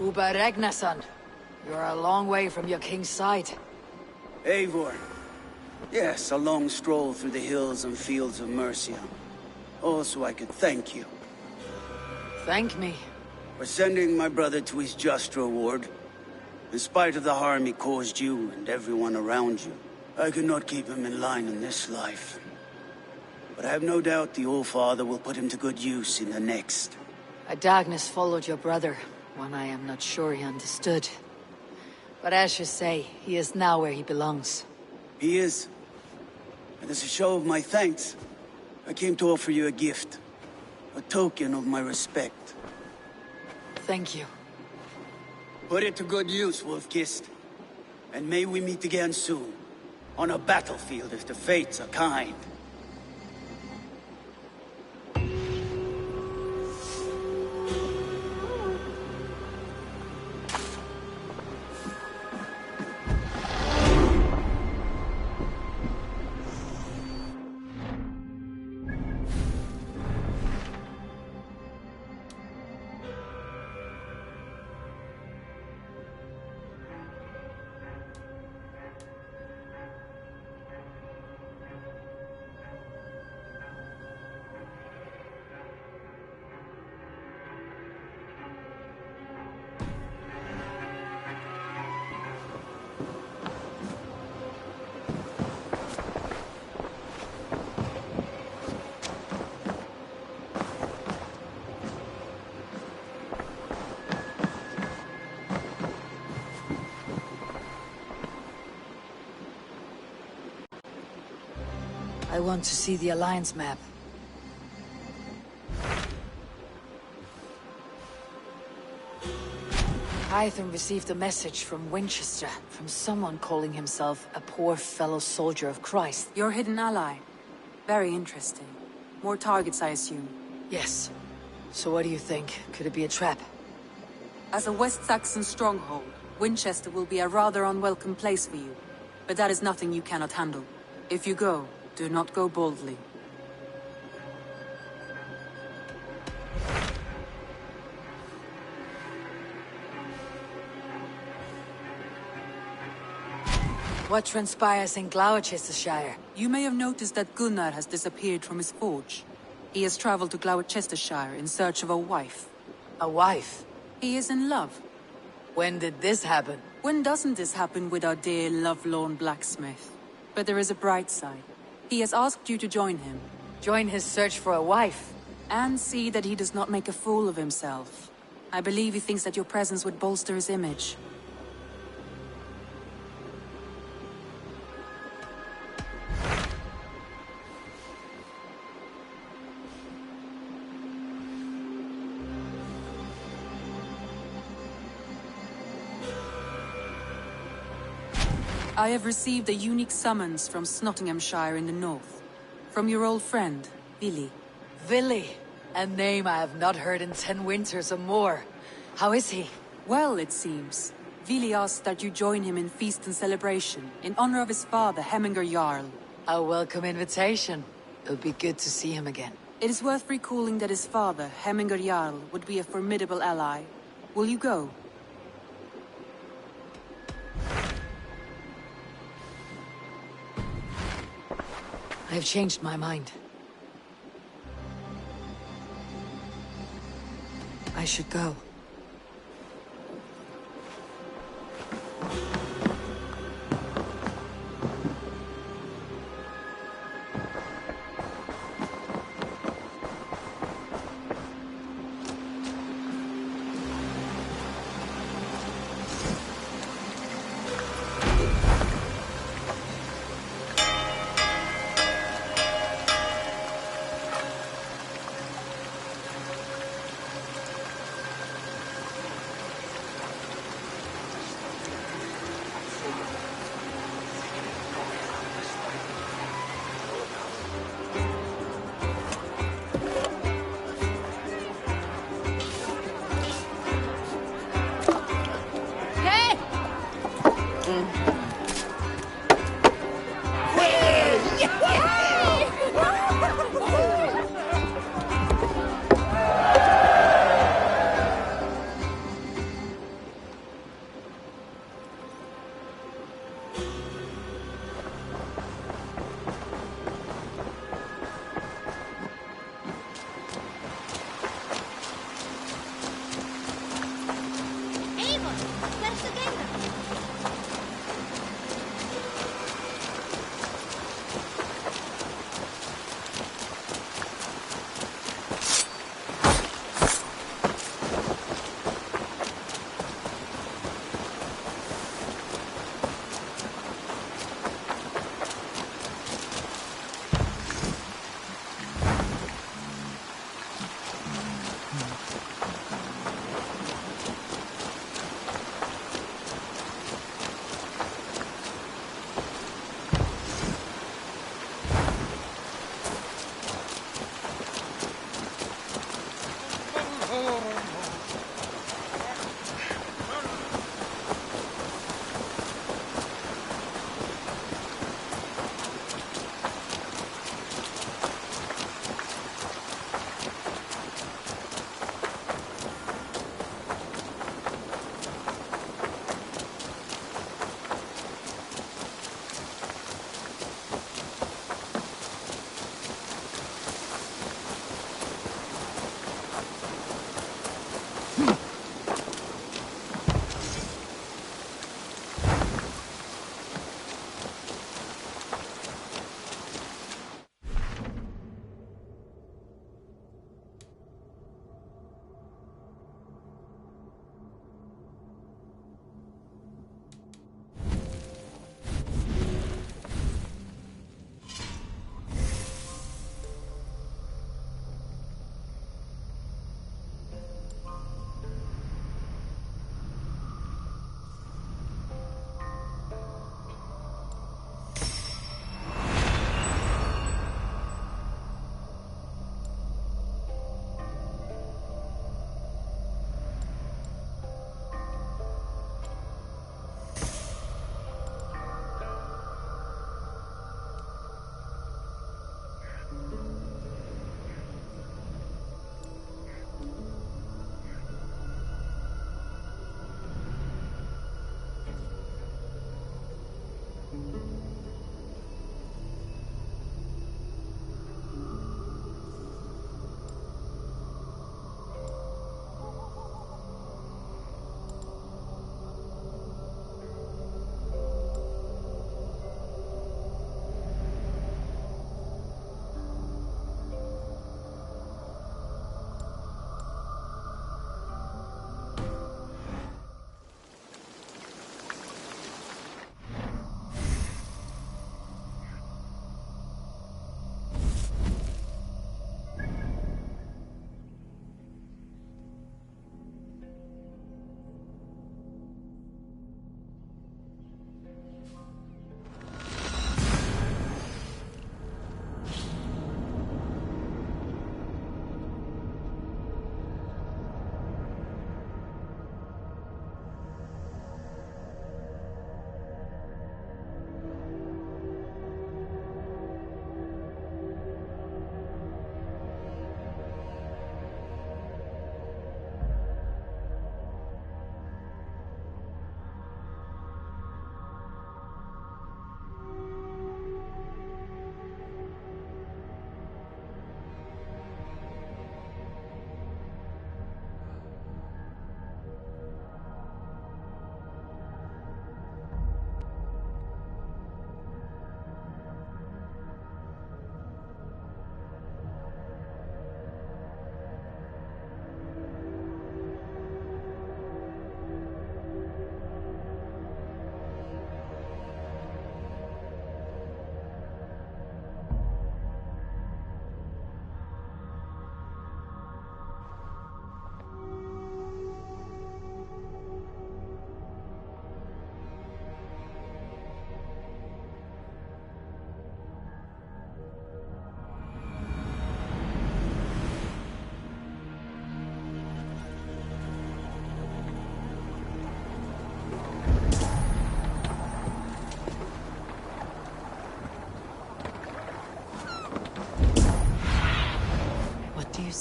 Uber Ragnarsson, you're a long way from your king's side. Eivor. Yes, a long stroll through the hills and fields of Mercia. Also, I could thank you. Thank me? For sending my brother to his just reward. In spite of the harm he caused you and everyone around you, I could not keep him in line in this life. But I have no doubt the All-Father will put him to good use in the next. Darkness followed your brother, one I am not sure he understood. But as you say, he is now where he belongs. He is. And as a show of my thanks, I came to offer you a gift. A token of my respect. Thank you. Put it to good use, Wolf-Kissed. And may we meet again soon. On a battlefield if the fates are kind. I want to see the Alliance map. Hytham received a message from Winchester, from someone calling himself a poor fellow soldier of Christ. Your hidden ally. Very interesting. More targets, I assume. Yes. So what do you think? Could it be a trap? As a West Saxon stronghold, Winchester will be a rather unwelcome place for you. But that is nothing you cannot handle. If you go, do not go boldly. What transpires in Gloucestershire? You may have noticed that Gunnar has disappeared from his forge. He has traveled to Gloucestershire in search of a wife. A wife? He is in love. When did this happen? When doesn't this happen with our dear lovelorn blacksmith? But there is a bright side. He has asked you to join him. Join his search for a wife? And see that he does not make a fool of himself. I believe he thinks that your presence would bolster his image. I have received a unique summons from Nottinghamshire in the north. From your old friend, Vili. Vili? A name I have not heard in 10 winters or more. How is he? Well, it seems. Vili asked that you join him in feast and celebration, in honor of his father, Hemminger Jarl. A welcome invitation. It would be good to see him again. It is worth recalling that his father, Hemminger Jarl, would be a formidable ally. Will you go? I have changed my mind. I should go.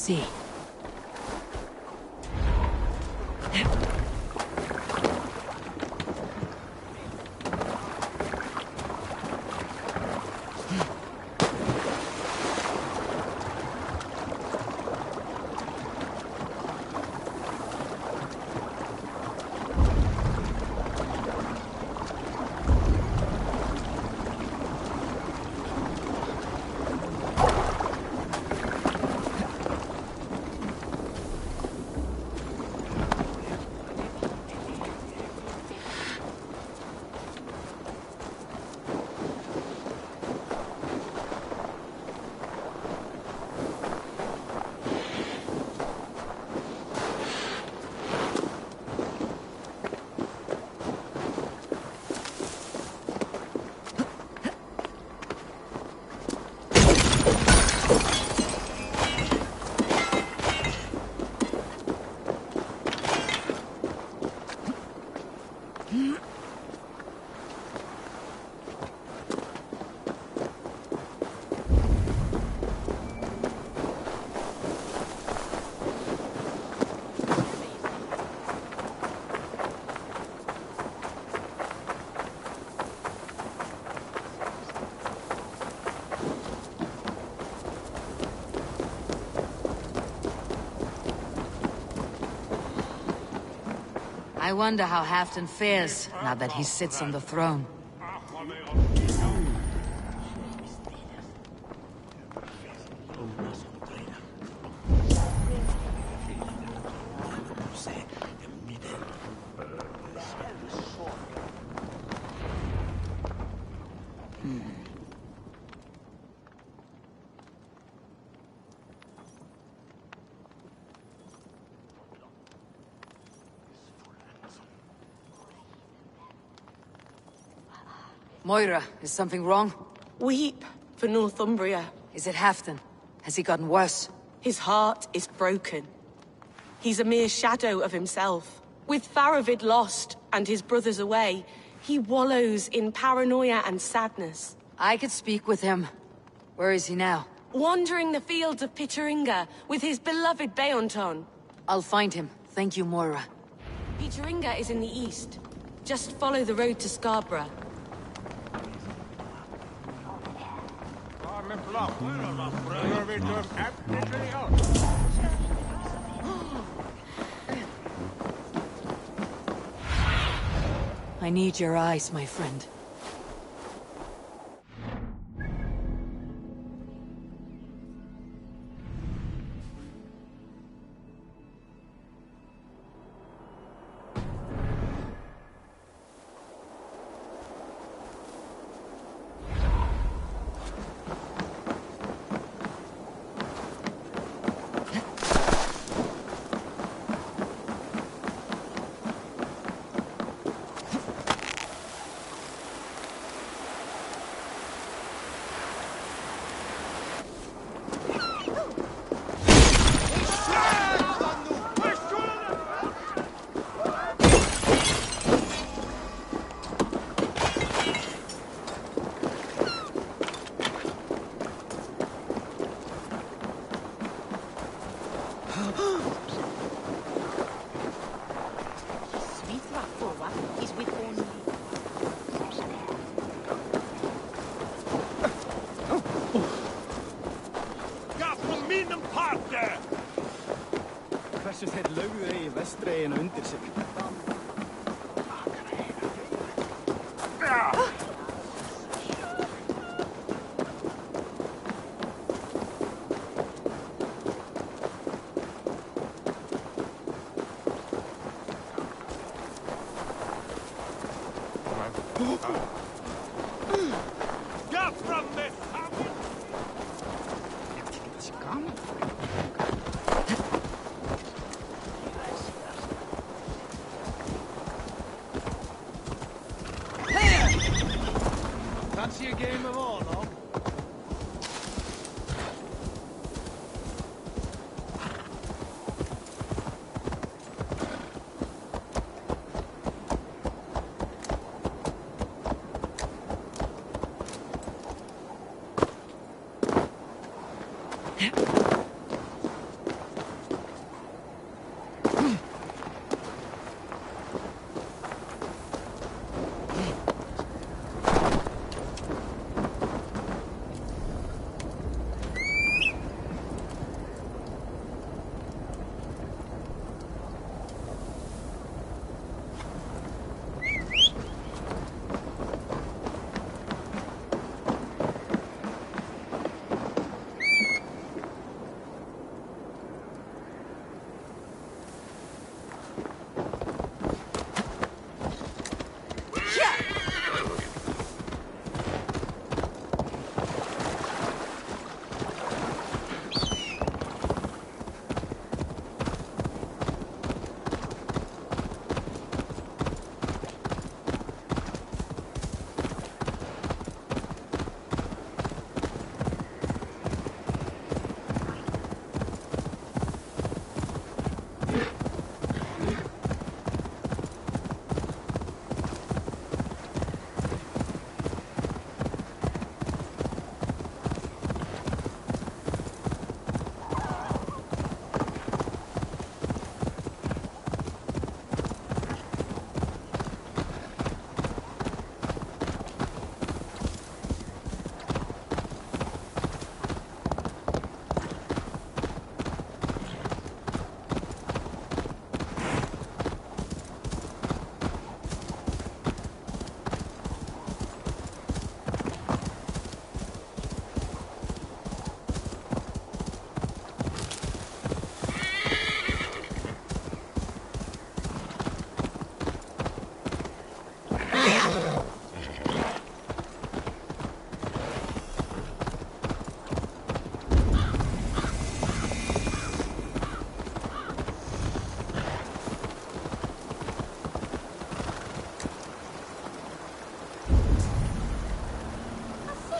See. I wonder how Halfdan fares now that he sits on the throne. Moira, is something wrong? Weep for Northumbria. Is it Halfdan? Has he gotten worse? His heart is broken. He's a mere shadow of himself. With Faravid lost and his brothers away, he wallows in paranoia and sadness. I could speak with him. Where is he now? Wandering the fields of Pitteringa with his beloved Beonton. I'll find him. Thank you, Moira. Pitteringa is in the east. Just follow the road to Scarborough. I need your eyes, my friend. Hversu þeir lögðu í vestreginu undir sig. Fancy a game of all, no?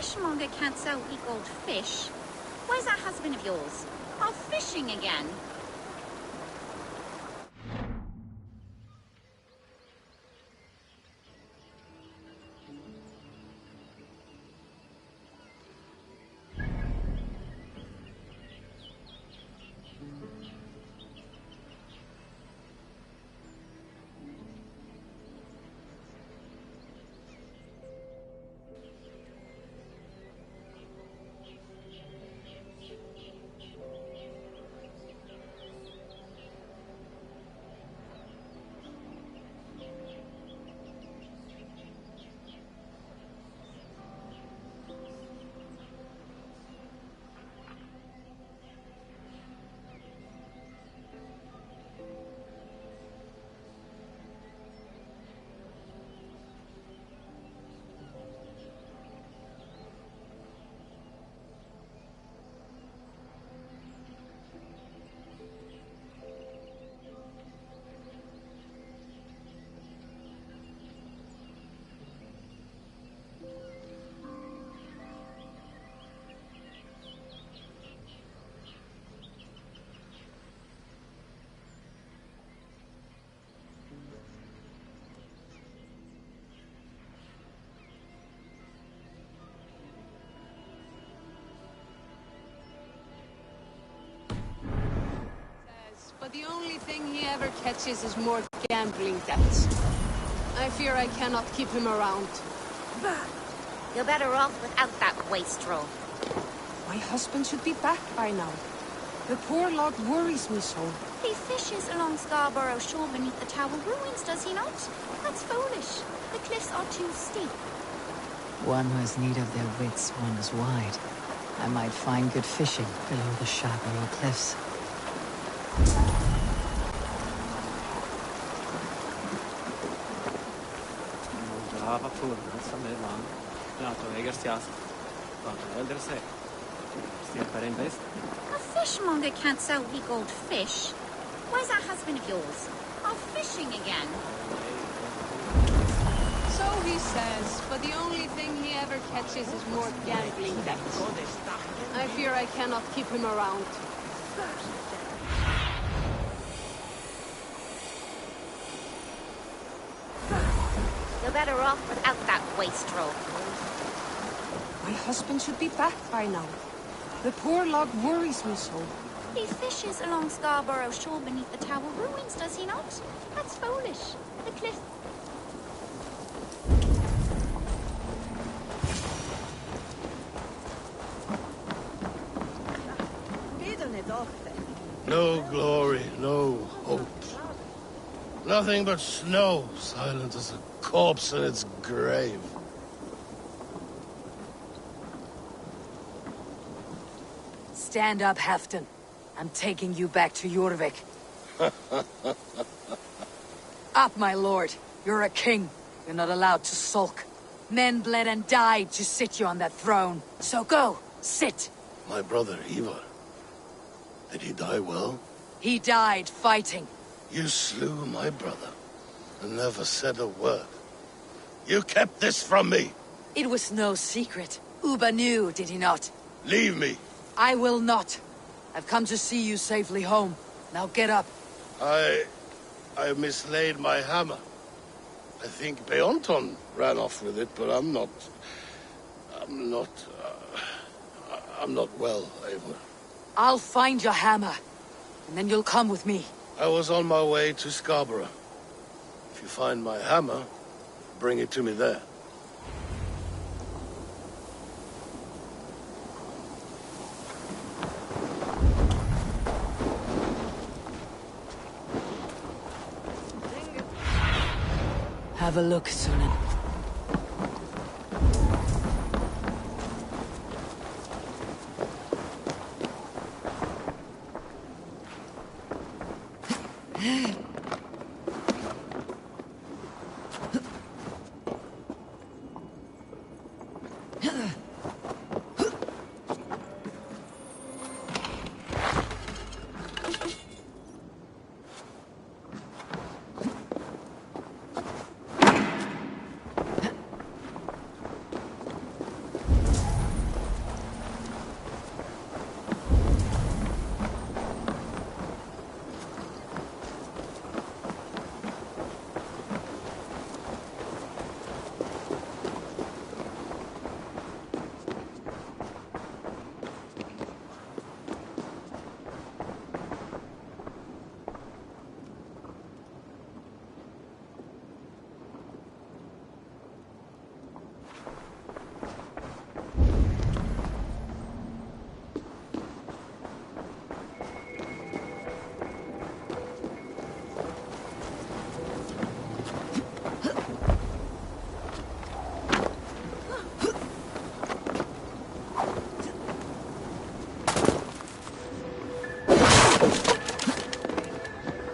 Fishmonger can't sell weak old fish. Where's that husband of yours? Off fishing again? the only thing he ever catches is more gambling debts. I fear I cannot keep him around. You're better off without that wastrel. My husband should be back by now. The poor lad worries me so. He fishes along Scarborough shore beneath the tower ruins, does he not? That's foolish. The cliffs are too steep. One who has need of their wits wanders wide. I might find good fishing below the Scarborough cliffs. A fishmonger can't sell weak old fish. Where's that husband of yours? Off fishing again. So he says, but the only thing he ever catches is more gambling debts. I fear I cannot keep him around. You're better off without that wastrel. My husband should be back by now. The poor lad worries me so. He fishes along Scarborough shore beneath the tower ruins, does he not? That's foolish. The cliff... No glory, no hope. Nothing but snow, silent as a corpse in its grave. Stand up, Halfdan. I'm taking you back to Jorvik. Up, my lord. You're a king. You're not allowed to sulk. Men bled and died to sit you on that throne. So go, sit. My brother, Ivar. Did he die well? He died fighting. You slew my brother and never said a word. You kept this from me. It was no secret. Uba knew, did he not? Leave me. I will not. I've come to see you safely home. Now get up. I mislaid my hammer. I think Beonton ran off with it, but I'm not well, Eivor. I'll find your hammer, and then you'll come with me. I was on my way to Scarborough. If you find my hammer, bring it to me there. Have a look, Sunan.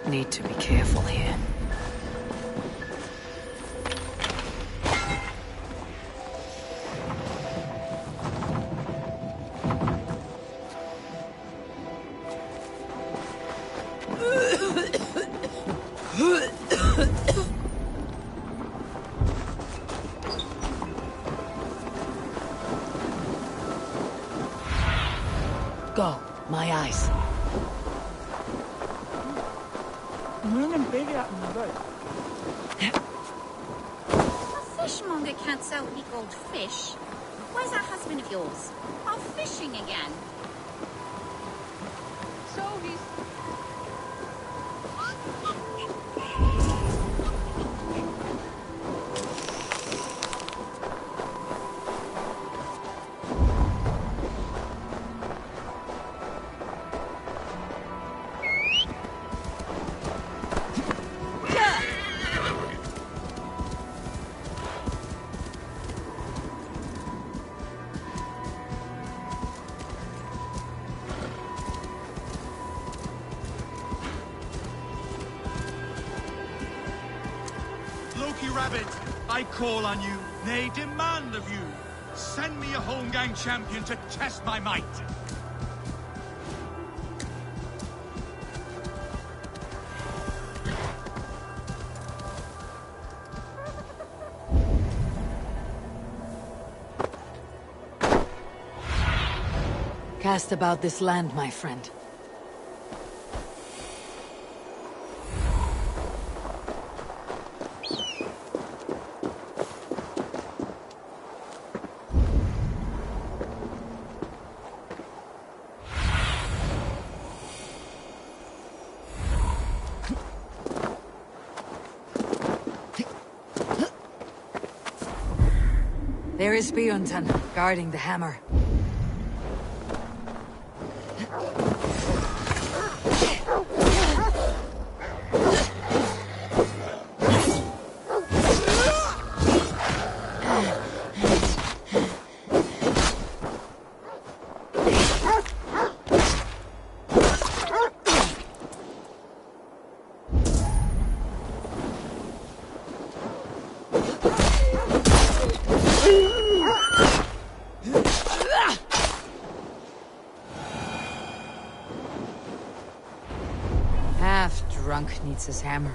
Need to be careful here. Go, my eyes. A fishmonger can't sell weak old fish. Where's that husband of yours? Off fishing again. So he's... Rabbit, I call on you, nay, demand of you. Send me a Holmgang champion to test my might. Cast about this land, my friend. There is Bjornton, guarding the hammer. Drunk needs his hammer.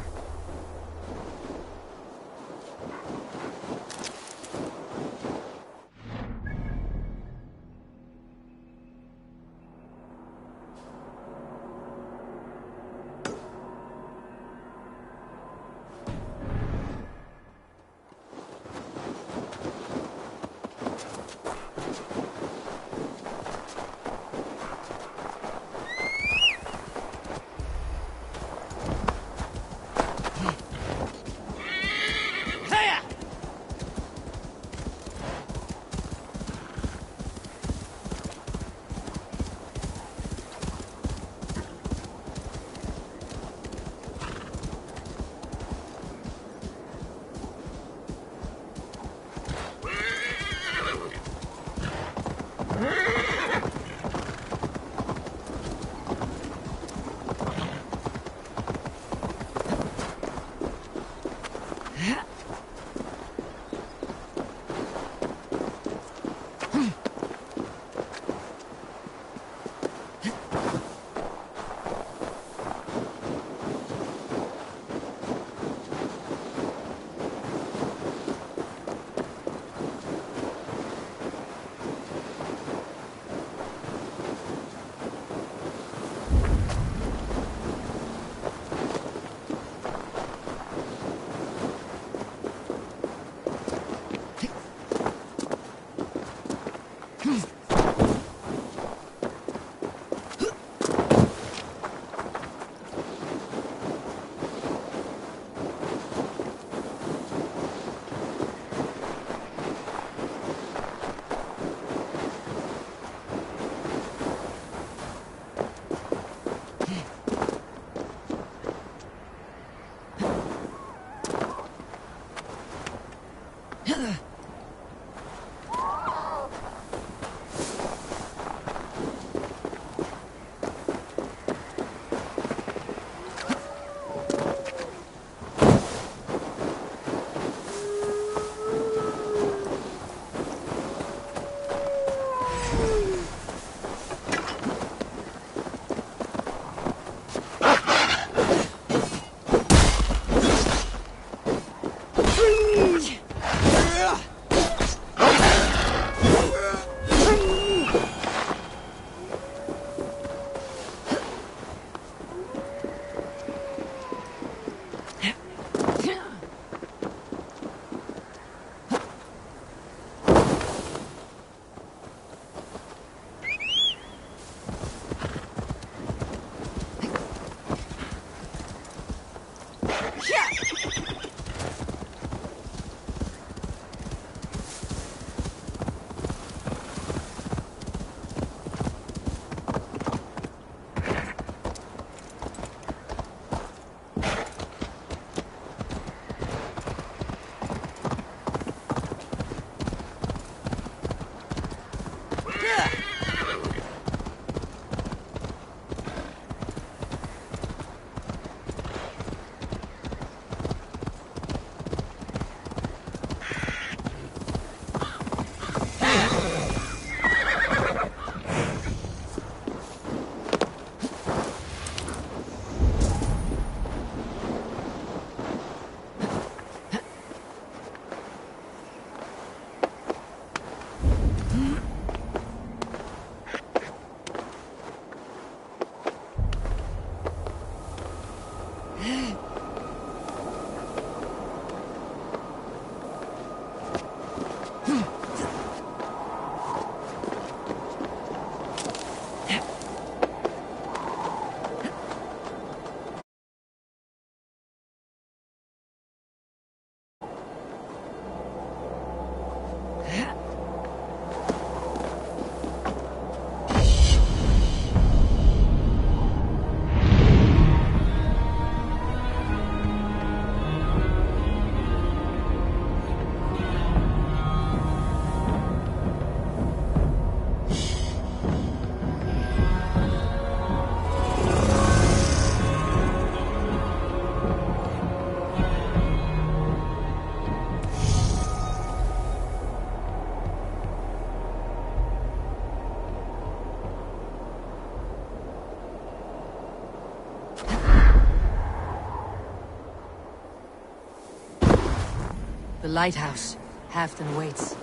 The lighthouse. Halfdan waits.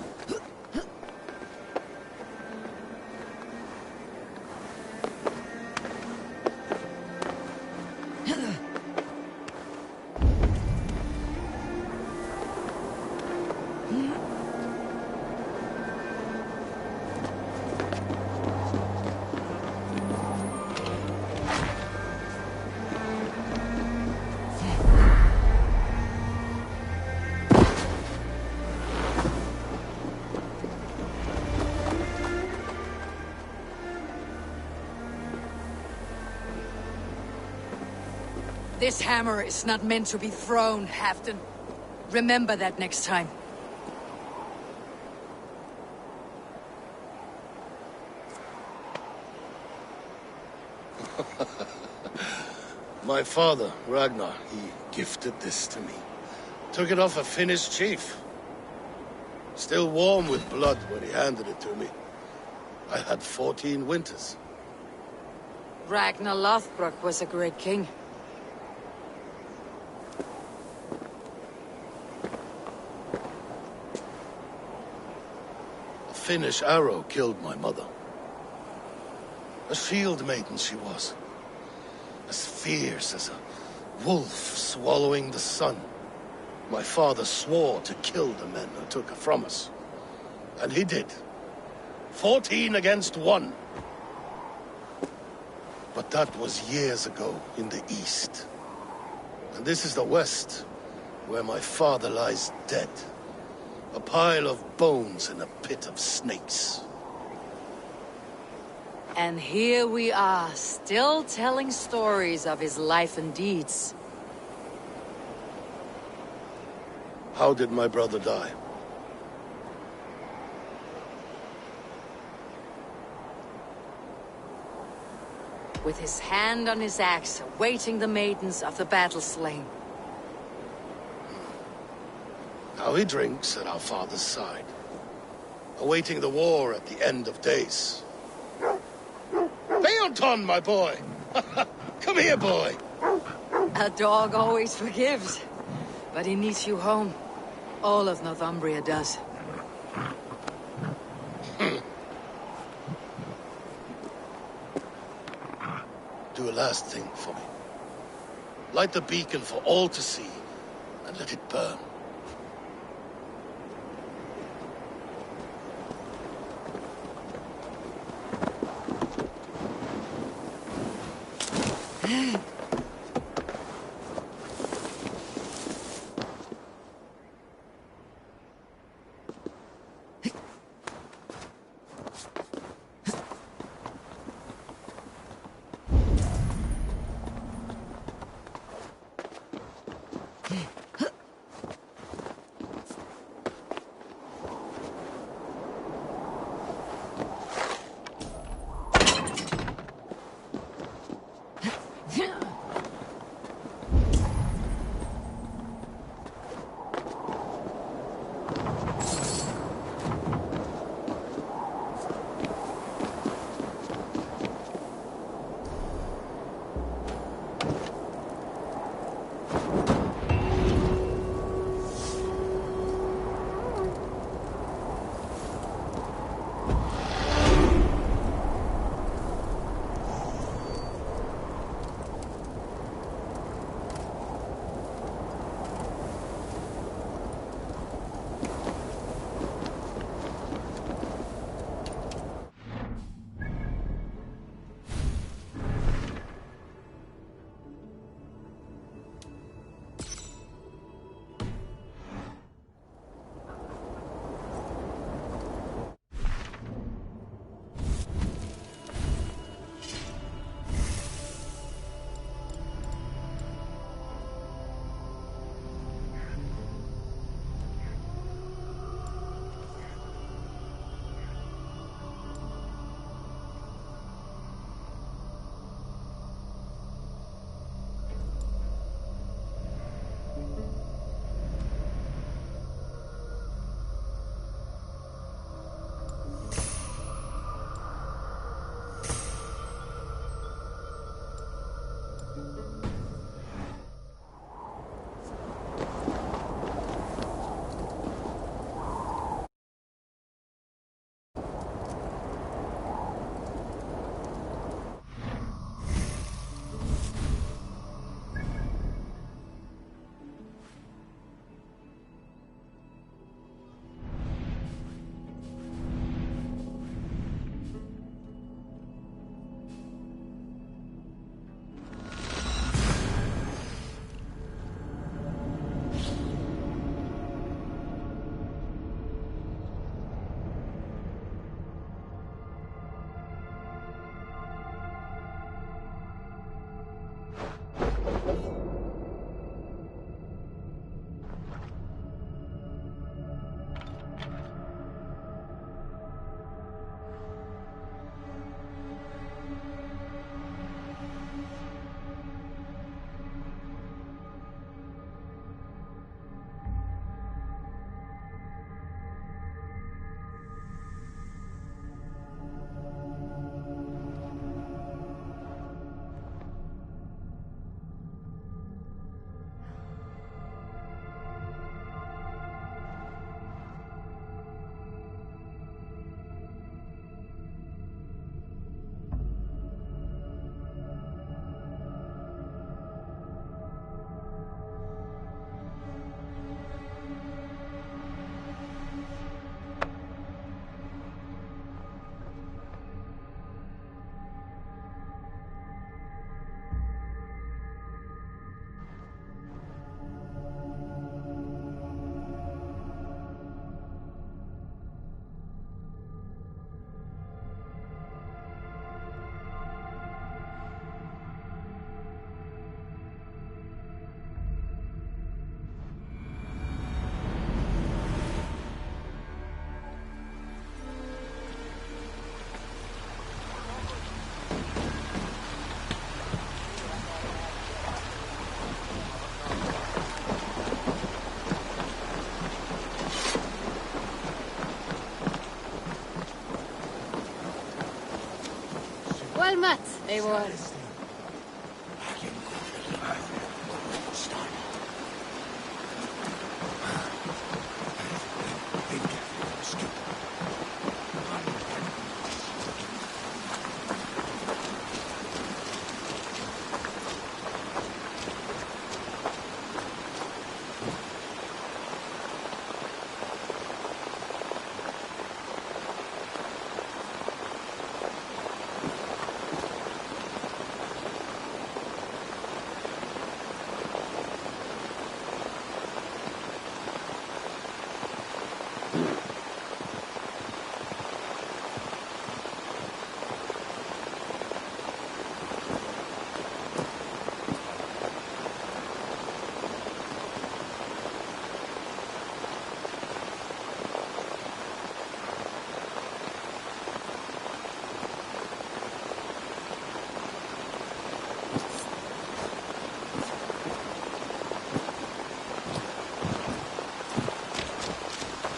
This hammer is not meant to be thrown, Halfdan. Remember that next time. My father, Ragnar, he gifted this to me. Took it off a Finnish chief. Still warm with blood when he handed it to me. I had 14 winters. Ragnar Lothbrok was a great king. A Finnish arrow killed my mother. A shield maiden she was. As fierce as a wolf swallowing the sun. My father swore to kill the men who took her from us. And he did. 14 against 1. But that was years ago in the east. And this is the west, where my father lies dead. A pile of bones in a pit of snakes. And here we are, still telling stories of his life and deeds. How did my brother die? With his hand on his axe, awaiting the maidens of the battle slain. Now he drinks at our father's side, awaiting the war at the end of days. Leonton, my boy! Come here, boy! A dog always forgives, but he needs you home. All of Northumbria does. Do a last thing for me. Light the beacon for all to see, and let it burn. Yeah. Väl mött, Eivor.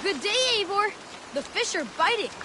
Good day, Eivor. The fish are biting.